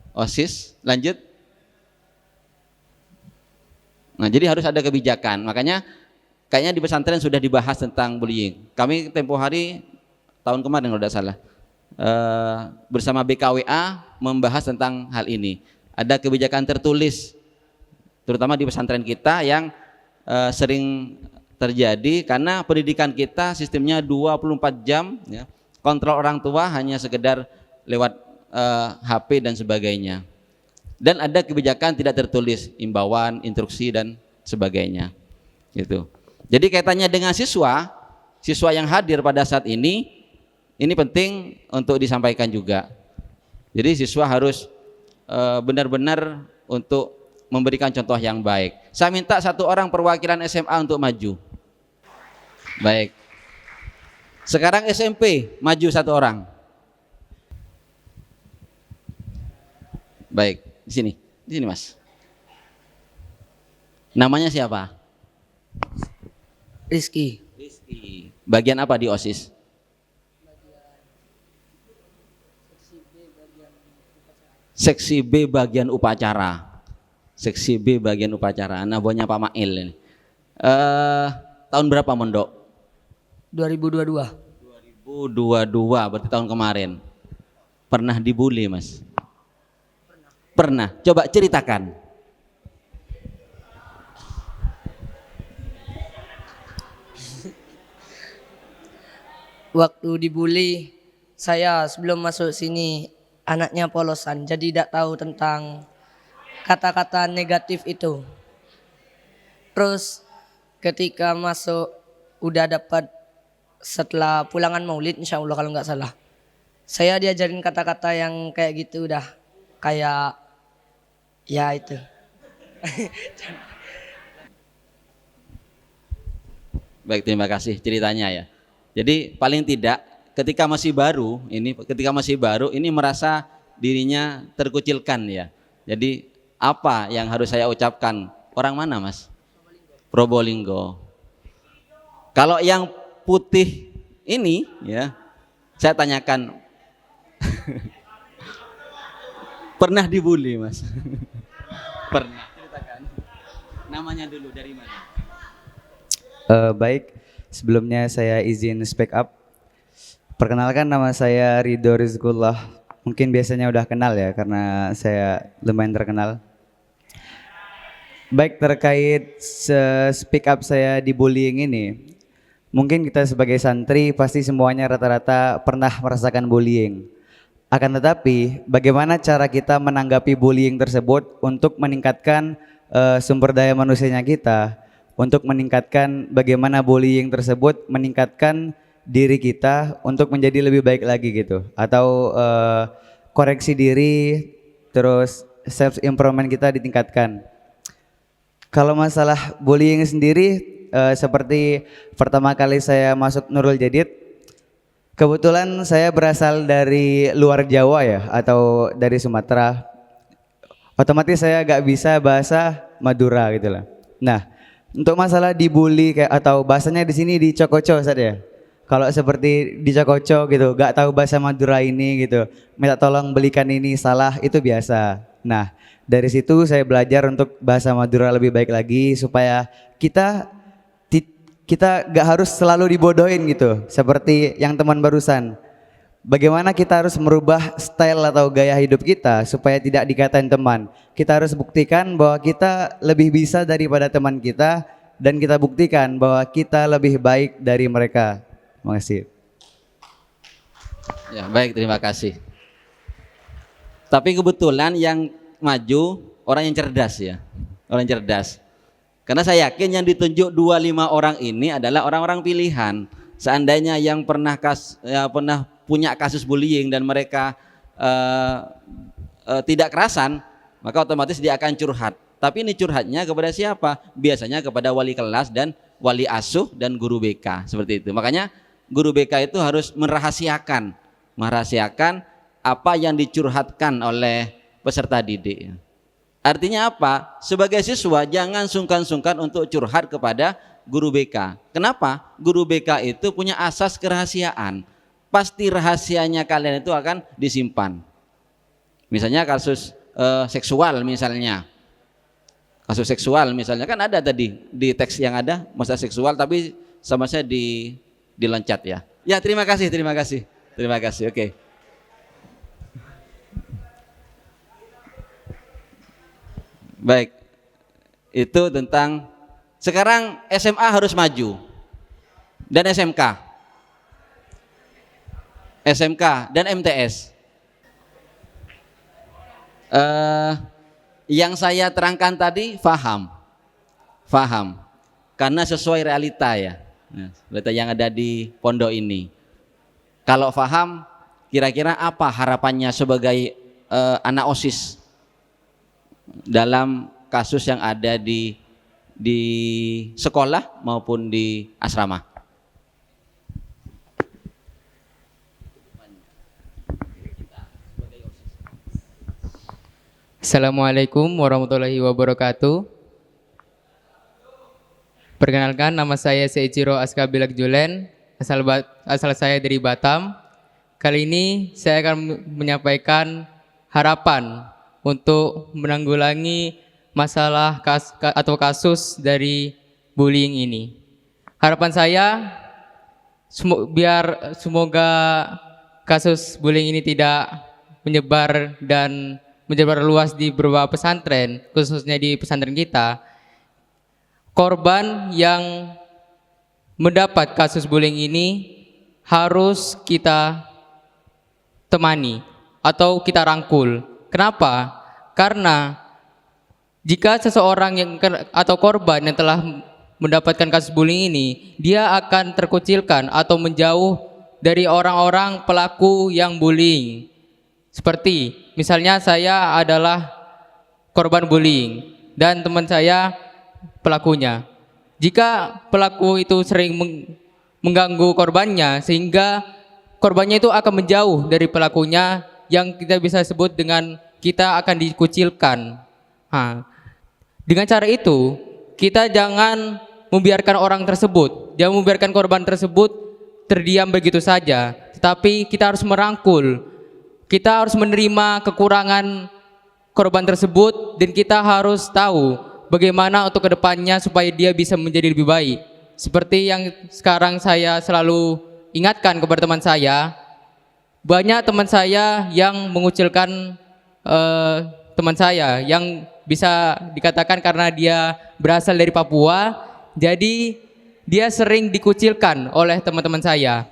Speaker 6: OSIS. Lanjut. Nah, jadi harus ada kebijakan. Makanya kayaknya di pesantren sudah dibahas tentang bullying. Kami tempo hari tahun kemarin kalau tidak salah bersama BKWA membahas tentang hal ini. Ada kebijakan tertulis, terutama di pesantren kita yang sering terjadi karena pendidikan kita sistemnya 24 jam ya. Kontrol orang tua hanya sekedar lewat HP dan sebagainya. Dan ada kebijakan tidak tertulis, imbauan, instruksi dan sebagainya. Gitu. Jadi kaitannya dengan siswa yang hadir pada saat ini penting untuk disampaikan juga. Jadi siswa harus benar-benar untuk memberikan contoh yang baik. Saya minta satu orang perwakilan SMA untuk maju. Baik. Sekarang SMP maju satu orang. Baik, di sini Mas. Namanya siapa?
Speaker 7: Rizky.
Speaker 6: Bagian apa di OSIS? Seksi B bagian upacara. Seksi B bagian upacara. Anak buahnya Pak Mail ini. Tahun berapa mondok?
Speaker 7: 2022.
Speaker 6: 2022, berarti tahun kemarin. Pernah dibully, Mas? Pernah. Coba ceritakan.
Speaker 7: Waktu dibully, saya sebelum masuk sini anaknya polosan, jadi tidak tahu tentang kata-kata negatif itu. Terus ketika masuk udah dapat setelah pulangan maulid insya Allah kalau nggak salah, saya diajarin kata-kata yang kayak gitu udah kayak ya itu.
Speaker 6: Baik, terima kasih ceritanya ya. Jadi paling tidak ketika masih baru ini merasa dirinya terkucilkan ya. Jadi apa yang harus saya ucapkan? Orang mana, Mas? Probolinggo. Kalau yang putih ini ya, saya tanyakan pernah dibully, Mas? Pernah. Ceritakan. Namanya dulu, dari mana?
Speaker 8: Baik, sebelumnya saya izin speak up. Perkenalkan, nama saya Ridho Rizkullah. Mungkin biasanya udah kenal ya karena saya lumayan terkenal. Baik, terkait speak up saya di bullying ini, mungkin kita sebagai santri pasti semuanya rata-rata pernah merasakan bullying. Akan tetapi, bagaimana cara kita menanggapi bullying tersebut untuk meningkatkan sumber daya manusianya kita, untuk meningkatkan bagaimana bullying tersebut meningkatkan diri kita untuk menjadi lebih baik lagi gitu, atau koreksi diri, terus self improvement kita ditingkatkan. Kalau masalah bullying sendiri, seperti pertama kali saya masuk Nurul Jadid, kebetulan saya berasal dari luar Jawa ya, atau dari Sumatera. Otomatis saya gak bisa bahasa Madura gitu lah. Nah, untuk masalah dibully kayak atau bahasanya di sini dicokoco saja. Kalau seperti dicokoco gitu, gak tahu bahasa Madura ini gitu, minta tolong belikan ini salah, itu biasa. Nah, dari situ saya belajar untuk bahasa Madura lebih baik lagi supaya kita gak harus selalu dibodohin gitu, seperti yang teman barusan. Bagaimana kita harus merubah style atau gaya hidup kita supaya tidak dikatain teman. Kita harus buktikan bahwa kita lebih bisa daripada teman kita, dan kita buktikan bahwa kita lebih baik dari mereka. Terima kasih.
Speaker 6: Ya, baik, terima kasih. Tapi kebetulan yang maju orang yang cerdas ya, orang yang cerdas. Karena saya yakin yang ditunjuk 25 orang ini adalah orang-orang pilihan. Seandainya yang pernah punya kasus bullying dan mereka tidak kerasan, maka otomatis dia akan curhat. Tapi ini curhatnya kepada siapa? Biasanya kepada wali kelas dan wali asuh dan guru BK, seperti itu. Makanya guru BK itu harus merahasiakan apa yang dicurhatkan oleh peserta didik. Artinya apa? Sebagai siswa jangan sungkan-sungkan untuk curhat kepada guru BK. Kenapa? Guru BK itu punya asas kerahasiaan. Pasti rahasianya kalian itu akan disimpan. Misalnya kasus seksual misalnya. Kasus seksual misalnya kan ada tadi di teks yang ada masalah seksual, tapi sama saya diloncat ya. Ya, terima kasih. Oke. Baik, itu tentang sekarang SMA harus maju dan SMK dan MTS. Yang saya terangkan tadi paham, karena sesuai realita ya, realita yang ada di pondok ini. Kalau paham, kira-kira apa harapannya sebagai anak OSIS dalam kasus yang ada di sekolah maupun di asrama?
Speaker 9: Assalamualaikum warahmatullahi wabarakatuh. Perkenalkan, nama saya Seichiro Askabilak Julen, asal saya dari Batam. Kali ini saya akan menyampaikan harapan untuk menanggulangi masalah atau kasus dari bullying ini. Harapan saya semoga kasus bullying ini tidak menyebar dan menyebar luas di beberapa pesantren, khususnya di pesantren kita. Korban yang mendapat kasus bullying ini harus kita temani atau kita rangkul. Kenapa? Karena jika seseorang atau korban yang telah mendapatkan kasus bullying ini, dia akan terkucilkan atau menjauh dari orang-orang pelaku yang bullying. Seperti misalnya saya adalah korban bullying dan teman saya pelakunya. Jika pelaku itu sering mengganggu korbannya, sehingga korbannya itu akan menjauh dari pelakunya, yang kita bisa sebut dengan kita akan dikucilkan. Dengan cara itu kita jangan membiarkan orang tersebut, jangan membiarkan korban tersebut terdiam begitu saja, tetapi kita harus merangkul, kita harus menerima kekurangan korban tersebut, dan kita harus tahu bagaimana untuk kedepannya supaya dia bisa menjadi lebih baik. Seperti yang sekarang saya selalu ingatkan kepada teman saya, banyak teman saya yang mengucilkan teman saya yang bisa dikatakan karena dia berasal dari Papua, jadi dia sering dikucilkan oleh teman-teman saya.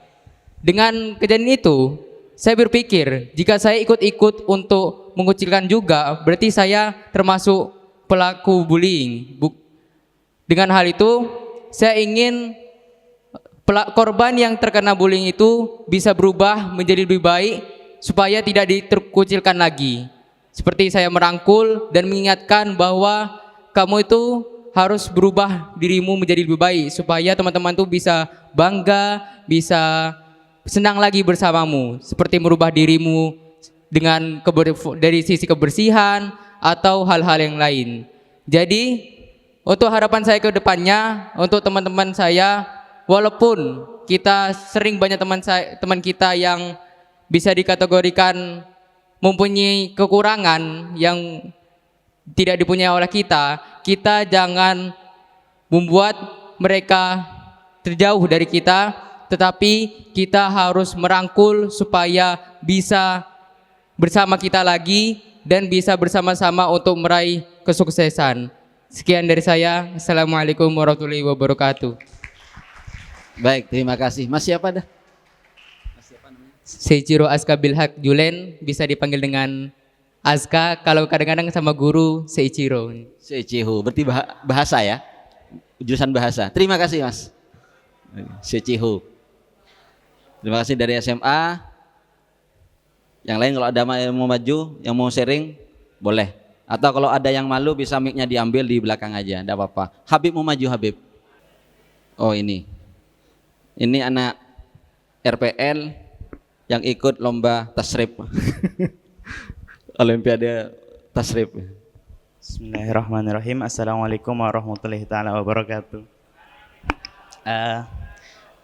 Speaker 9: Dengan kejadian itu, saya berpikir jika saya ikut-ikut untuk mengucilkan juga, berarti saya termasuk pelaku bullying. Dengan hal itu, saya ingin korban yang terkena bullying itu bisa berubah menjadi lebih baik supaya tidak diterkucilkan lagi. Seperti saya merangkul dan mengingatkan bahwa kamu itu harus berubah dirimu menjadi lebih baik supaya teman-teman tuh bisa bangga, bisa senang lagi bersamamu, seperti merubah dirimu dengan dari sisi kebersihan atau hal-hal yang lain. Jadi untuk harapan saya ke depannya, untuk teman-teman saya, walaupun kita sering banyak teman kita yang bisa dikategorikan mempunyai kekurangan yang tidak dipunyai oleh kita, kita jangan membuat mereka terjauh dari kita, tetapi kita harus merangkul supaya bisa bersama kita lagi dan bisa bersama-sama untuk meraih kesuksesan. Sekian dari saya. Assalamualaikum warahmatullahi wabarakatuh.
Speaker 6: Baik, terima kasih. Mas siapa dah?
Speaker 9: Seichiro Aska Bilhak Julen, bisa dipanggil dengan Aska, kalau kadang-kadang sama guru Seichiro.
Speaker 6: Seichiho, berarti bahasa ya? Jurusan bahasa. Terima kasih Mas. Seichiho. Terima kasih dari SMA. Yang lain kalau ada yang mau maju, yang mau sharing, boleh. Atau kalau ada yang malu bisa mic-nya diambil di belakang aja, enggak apa-apa. Habib mau maju, Habib. Oh ini. Ini anak RPL yang ikut lomba tasrif. Olimpiade tasrif.
Speaker 10: Bismillahirrahmanirrahim. Assalamualaikum warahmatullahi taala wabarakatuh.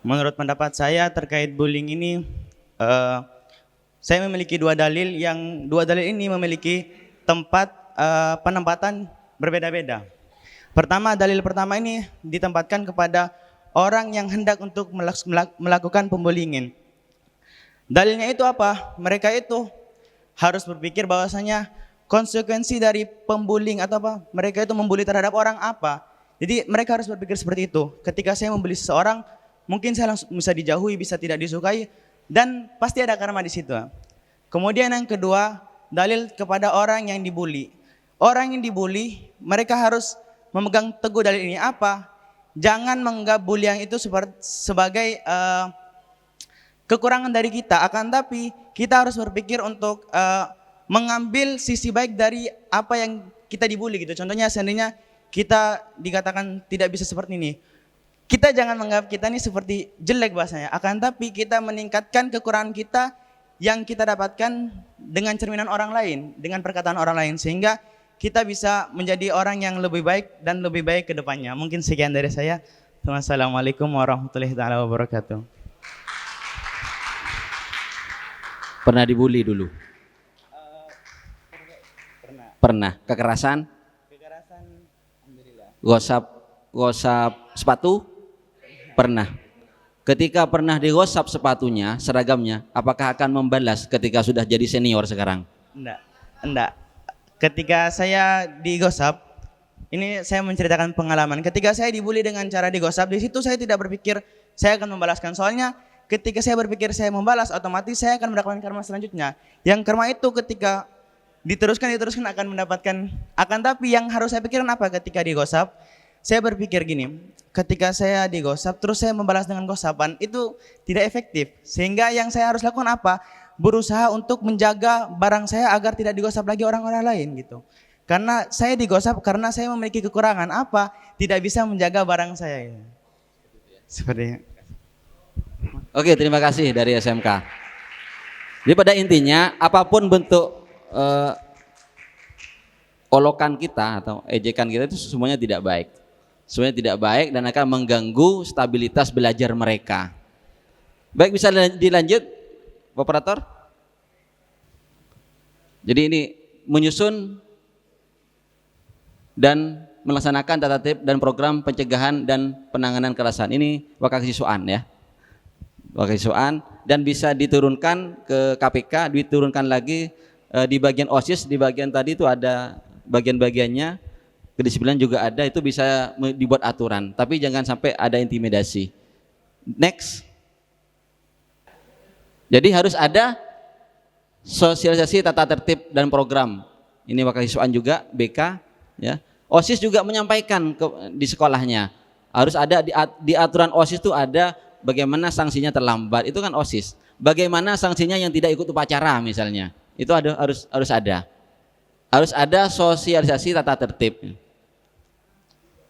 Speaker 10: Menurut pendapat saya terkait bullying ini, saya memiliki dua dalil ini memiliki tempat penempatan berbeda-beda. Dalil pertama ini ditempatkan kepada orang yang hendak untuk melakukan pembullying. Dalilnya itu apa? Mereka itu harus berpikir bahwasanya konsekuensi dari pembullying atau apa? Mereka itu membuli terhadap orang apa? Jadi mereka harus berpikir seperti itu. Ketika saya membuli seseorang, mungkin saya langsung bisa dijauhi, bisa tidak disukai, dan pasti ada karma di situ. Kemudian yang kedua, dalil kepada orang yang dibully. Orang yang dibully, mereka harus memegang teguh dalil ini apa? Jangan menganggap bullying itu sebagai kekurangan dari kita, akan tapi kita harus berpikir untuk mengambil sisi baik dari apa yang kita dibully gitu. Contohnya seandainya kita dikatakan tidak bisa seperti ini, kita jangan menganggap kita ini seperti jelek bahasanya, akan tapi kita meningkatkan kekurangan kita yang kita dapatkan dengan cerminan orang lain, dengan perkataan orang lain, sehingga kita bisa menjadi orang yang lebih baik dan lebih baik ke depannya. Mungkin sekian dari saya. Wassalamualaikum warahmatullahi wabarakatuh.
Speaker 6: Pernah dibully dulu? Pernah. Kekerasan? Alhamdulillah. Gosap sepatu? Pernah. Ketika pernah digosap sepatunya, seragamnya, apakah akan membalas ketika sudah jadi senior sekarang?
Speaker 10: Enggak. Ketika saya digosap, ini saya menceritakan pengalaman. Ketika saya dibully dengan cara digosap, di situ saya tidak berpikir saya akan membalaskan. Soalnya ketika saya berpikir saya membalas, otomatis saya akan mendapatkan karma selanjutnya. Yang karma itu ketika diteruskan akan mendapatkan. Akan tapi yang harus saya pikirkan apa ketika digosap? Saya berpikir gini, ketika saya digosap terus saya membalas dengan gosapan, itu tidak efektif. Sehingga yang saya harus lakukan apa? Berusaha untuk menjaga barang saya agar tidak digosap lagi orang-orang lain gitu. Karena saya digosap karena saya memiliki kekurangan apa? Tidak bisa menjaga barang saya. Seperti
Speaker 6: Oke, terima kasih dari SMK. Jadi pada intinya apapun bentuk olokan kita atau ejekan kita itu semuanya tidak baik. Semuanya tidak baik dan akan mengganggu stabilitas belajar mereka. Baik, bisa dilanjut, Pak Operator? Jadi ini menyusun dan melaksanakan tata tertib dan program pencegahan dan penanganan kekerasan. Ini wakasiswaan ya. Wakasiswaan dan bisa diturunkan ke KPK, diturunkan lagi di bagian OSIS, di bagian tadi itu ada bagian-bagiannya, kedisiplinan juga ada, itu bisa dibuat aturan, tapi jangan sampai ada intimidasi. Next. Jadi harus ada sosialisasi tata tertib dan program. Ini wakasiswaan juga, BK, ya. OSIS juga menyampaikan di sekolahnya. Harus ada di aturan OSIS itu ada bagaimana sanksinya terlambat, itu kan OSIS. Bagaimana sanksinya yang tidak ikut upacara misalnya, itu harus ada. Harus ada sosialisasi tata tertib.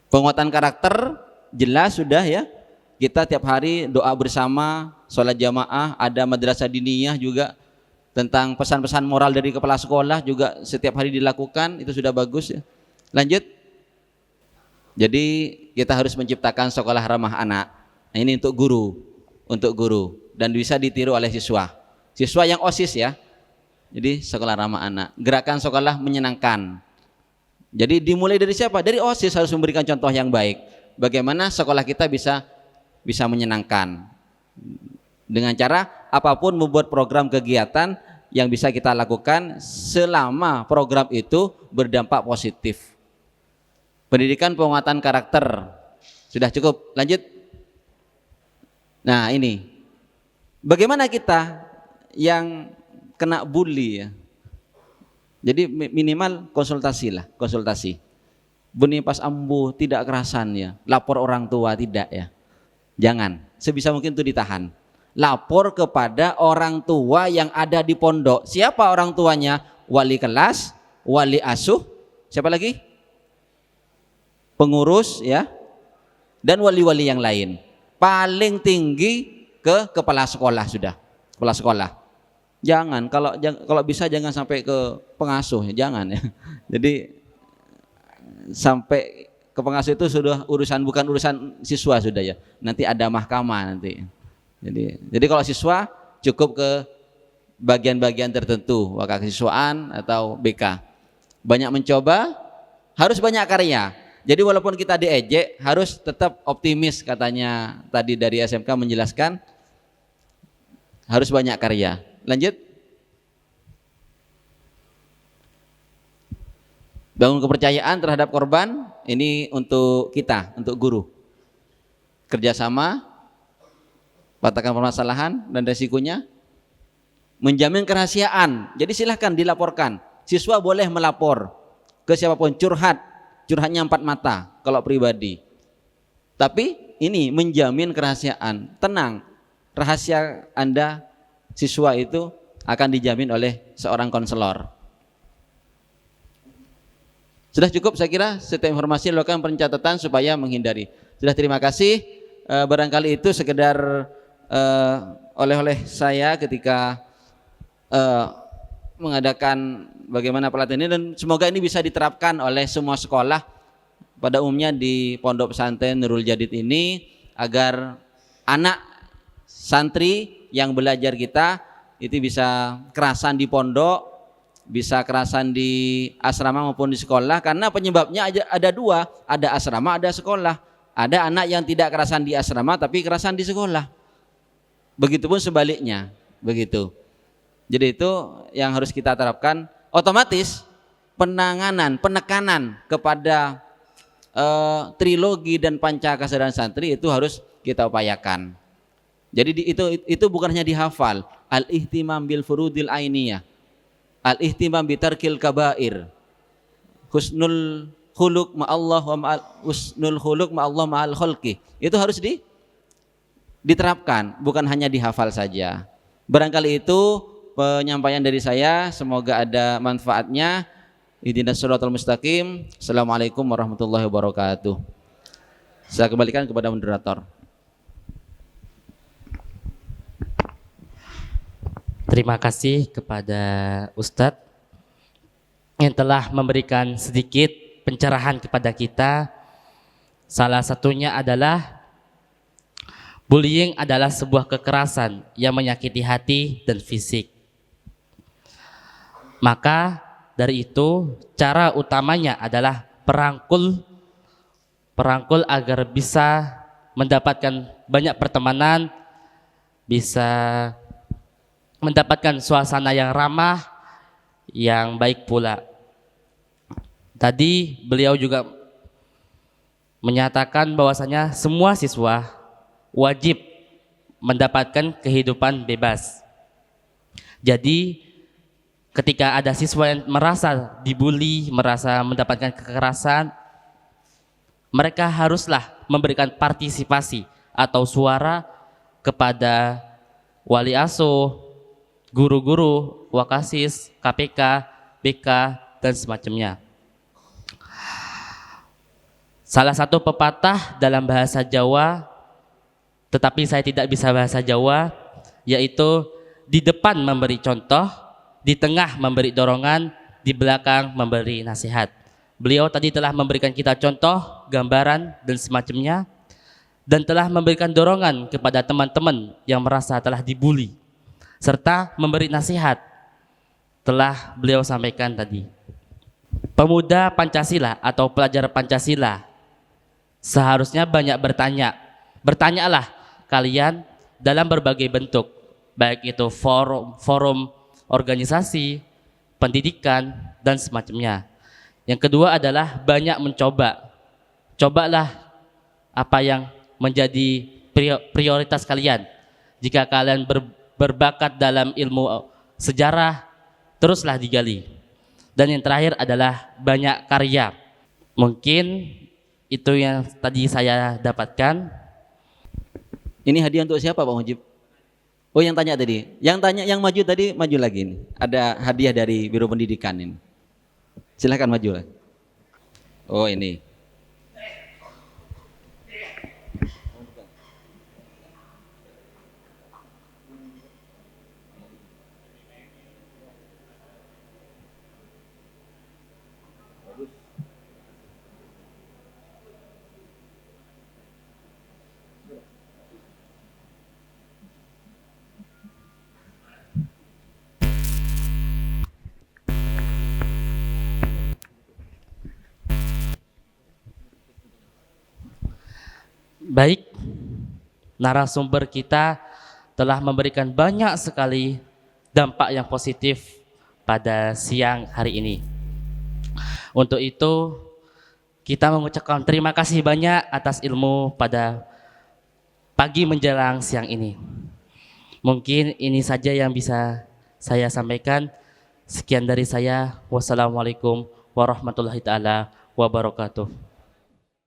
Speaker 6: Penguatan karakter jelas sudah ya. Kita tiap hari doa bersama, sholat jamaah, ada madrasah diniyah juga, tentang pesan-pesan moral dari kepala sekolah juga setiap hari dilakukan, itu sudah bagus ya. Lanjut. Jadi kita harus menciptakan sekolah ramah anak. Nah, ini untuk guru dan bisa ditiru oleh siswa yang OSIS ya. Jadi sekolah ramah anak, gerakan sekolah menyenangkan. Jadi dimulai dari siapa? Dari OSIS harus memberikan contoh yang baik. Bagaimana sekolah kita bisa menyenangkan. Dengan cara apapun membuat program kegiatan yang bisa kita lakukan selama program itu berdampak positif. Pendidikan penguatan karakter sudah cukup. Lanjut. Nah ini, bagaimana kita yang kena bully ya. Jadi minimal konsultasi. Bunyi pas ambu tidak kerasan ya, lapor orang tua tidak ya. Jangan, sebisa mungkin itu ditahan. Lapor kepada orang tua yang ada di pondok. Siapa orang tuanya? Wali kelas, wali asuh, siapa lagi? Pengurus ya, dan wali-wali yang lain. Paling tinggi ke kepala sekolah sudah, kepala sekolah. Jangan, kalau bisa jangan sampai ke pengasuh, jangan ya. Jadi sampai ke pengasuh itu sudah bukan urusan siswa sudah ya. Nanti ada mahkamah nanti. Jadi kalau siswa cukup ke bagian-bagian tertentu, wakasiswaan atau BK. Banyak mencoba, harus banyak karya. Jadi walaupun kita diejek, harus tetap optimis, katanya tadi dari SMK menjelaskan, harus banyak karya. Lanjut. Bangun kepercayaan terhadap korban, ini untuk kita, untuk guru. Kerjasama, patakan permasalahan dan resikonya, menjamin kerahasiaan. Jadi silahkan dilaporkan. Siswa boleh melapor ke siapapun, curhatnya 4 mata kalau pribadi. Tapi ini menjamin kerahasiaan. Tenang, rahasia Anda siswa itu akan dijamin oleh seorang konselor. Sudah cukup saya kira, setiap informasi lakukan pencatatan supaya menghindari. Sudah, terima kasih. Barangkali itu sekedar oleh-oleh saya ketika mengadakan bagaimana pelatihan ini, dan semoga ini bisa diterapkan oleh semua sekolah pada umumnya di Pondok Pesantren Nurul Jadid ini, agar anak santri yang belajar kita itu bisa kerasan di pondok, bisa kerasan di asrama maupun di sekolah, karena penyebabnya ada 2, ada asrama, ada sekolah. Ada anak yang tidak kerasan di asrama tapi kerasan di sekolah. Begitupun sebaliknya, begitu. Jadi itu yang harus kita terapkan. Otomatis penekanan kepada trilogi dan pancakasadaran santri itu harus kita upayakan. Jadi itu bukan hanya dihafal. Al-ihtimam bil furudil ainiyah, al-ihtimam bitarkil kabair, husnul khuluq ma'allah wa husnul khuluq ma'allah ma'al khalqi. Itu harus diterapkan, bukan hanya dihafal saja. Barangkali itu penyampaian dari saya, semoga ada manfaatnya. Ihdinas shiratal mustaqim. Assalamualaikum warahmatullahi wabarakatuh. Saya kembalikan kepada moderator.
Speaker 5: Terima kasih kepada Ustadz yang telah memberikan sedikit pencerahan kepada kita. Salah satunya adalah bullying adalah sebuah kekerasan yang menyakiti hati dan fisik. Maka dari itu cara utamanya adalah perangkul agar bisa mendapatkan banyak pertemanan, bisa mendapatkan suasana yang ramah, yang baik pula. Tadi beliau juga menyatakan bahwasanya semua siswa wajib mendapatkan kehidupan bebas. Jadi ketika ada siswa yang merasa dibully, merasa mendapatkan kekerasan, mereka haruslah memberikan partisipasi atau suara kepada wali asuh, guru-guru, wakasis, KPK, BK, dan semacamnya. Salah satu pepatah dalam bahasa Jawa, tetapi saya tidak bisa bahasa Jawa, yaitu di depan memberi contoh, di tengah memberi dorongan, di belakang memberi nasihat. Beliau tadi telah memberikan kita contoh, gambaran, dan semacamnya, dan telah memberikan dorongan kepada teman-teman yang merasa telah dibully, serta memberi nasihat, telah beliau sampaikan tadi. Pemuda Pancasila atau pelajar Pancasila seharusnya banyak bertanya. Bertanyalah kalian dalam berbagai bentuk, baik itu forum organisasi, pendidikan, dan semacamnya. Yang kedua adalah banyak mencoba. Cobalah apa yang menjadi prioritas kalian. Jika kalian berbakat dalam ilmu sejarah, teruslah digali. Dan yang terakhir adalah banyak karya. Mungkin itu yang tadi saya dapatkan.
Speaker 6: Ini hadiah untuk siapa Pak Mujib? Oh yang tanya tadi, yang maju tadi maju lagi nih. Ada hadiah dari Biro Pendidikan ini. Silahkan maju lah. Oh ini.
Speaker 5: Baik, narasumber kita telah memberikan banyak sekali dampak yang positif pada siang hari ini. Untuk itu, kita mengucapkan terima kasih banyak atas ilmu pada pagi menjelang siang ini. Mungkin ini saja yang bisa saya sampaikan. Sekian dari saya. Wassalamualaikum warahmatullahi taala wabarakatuh.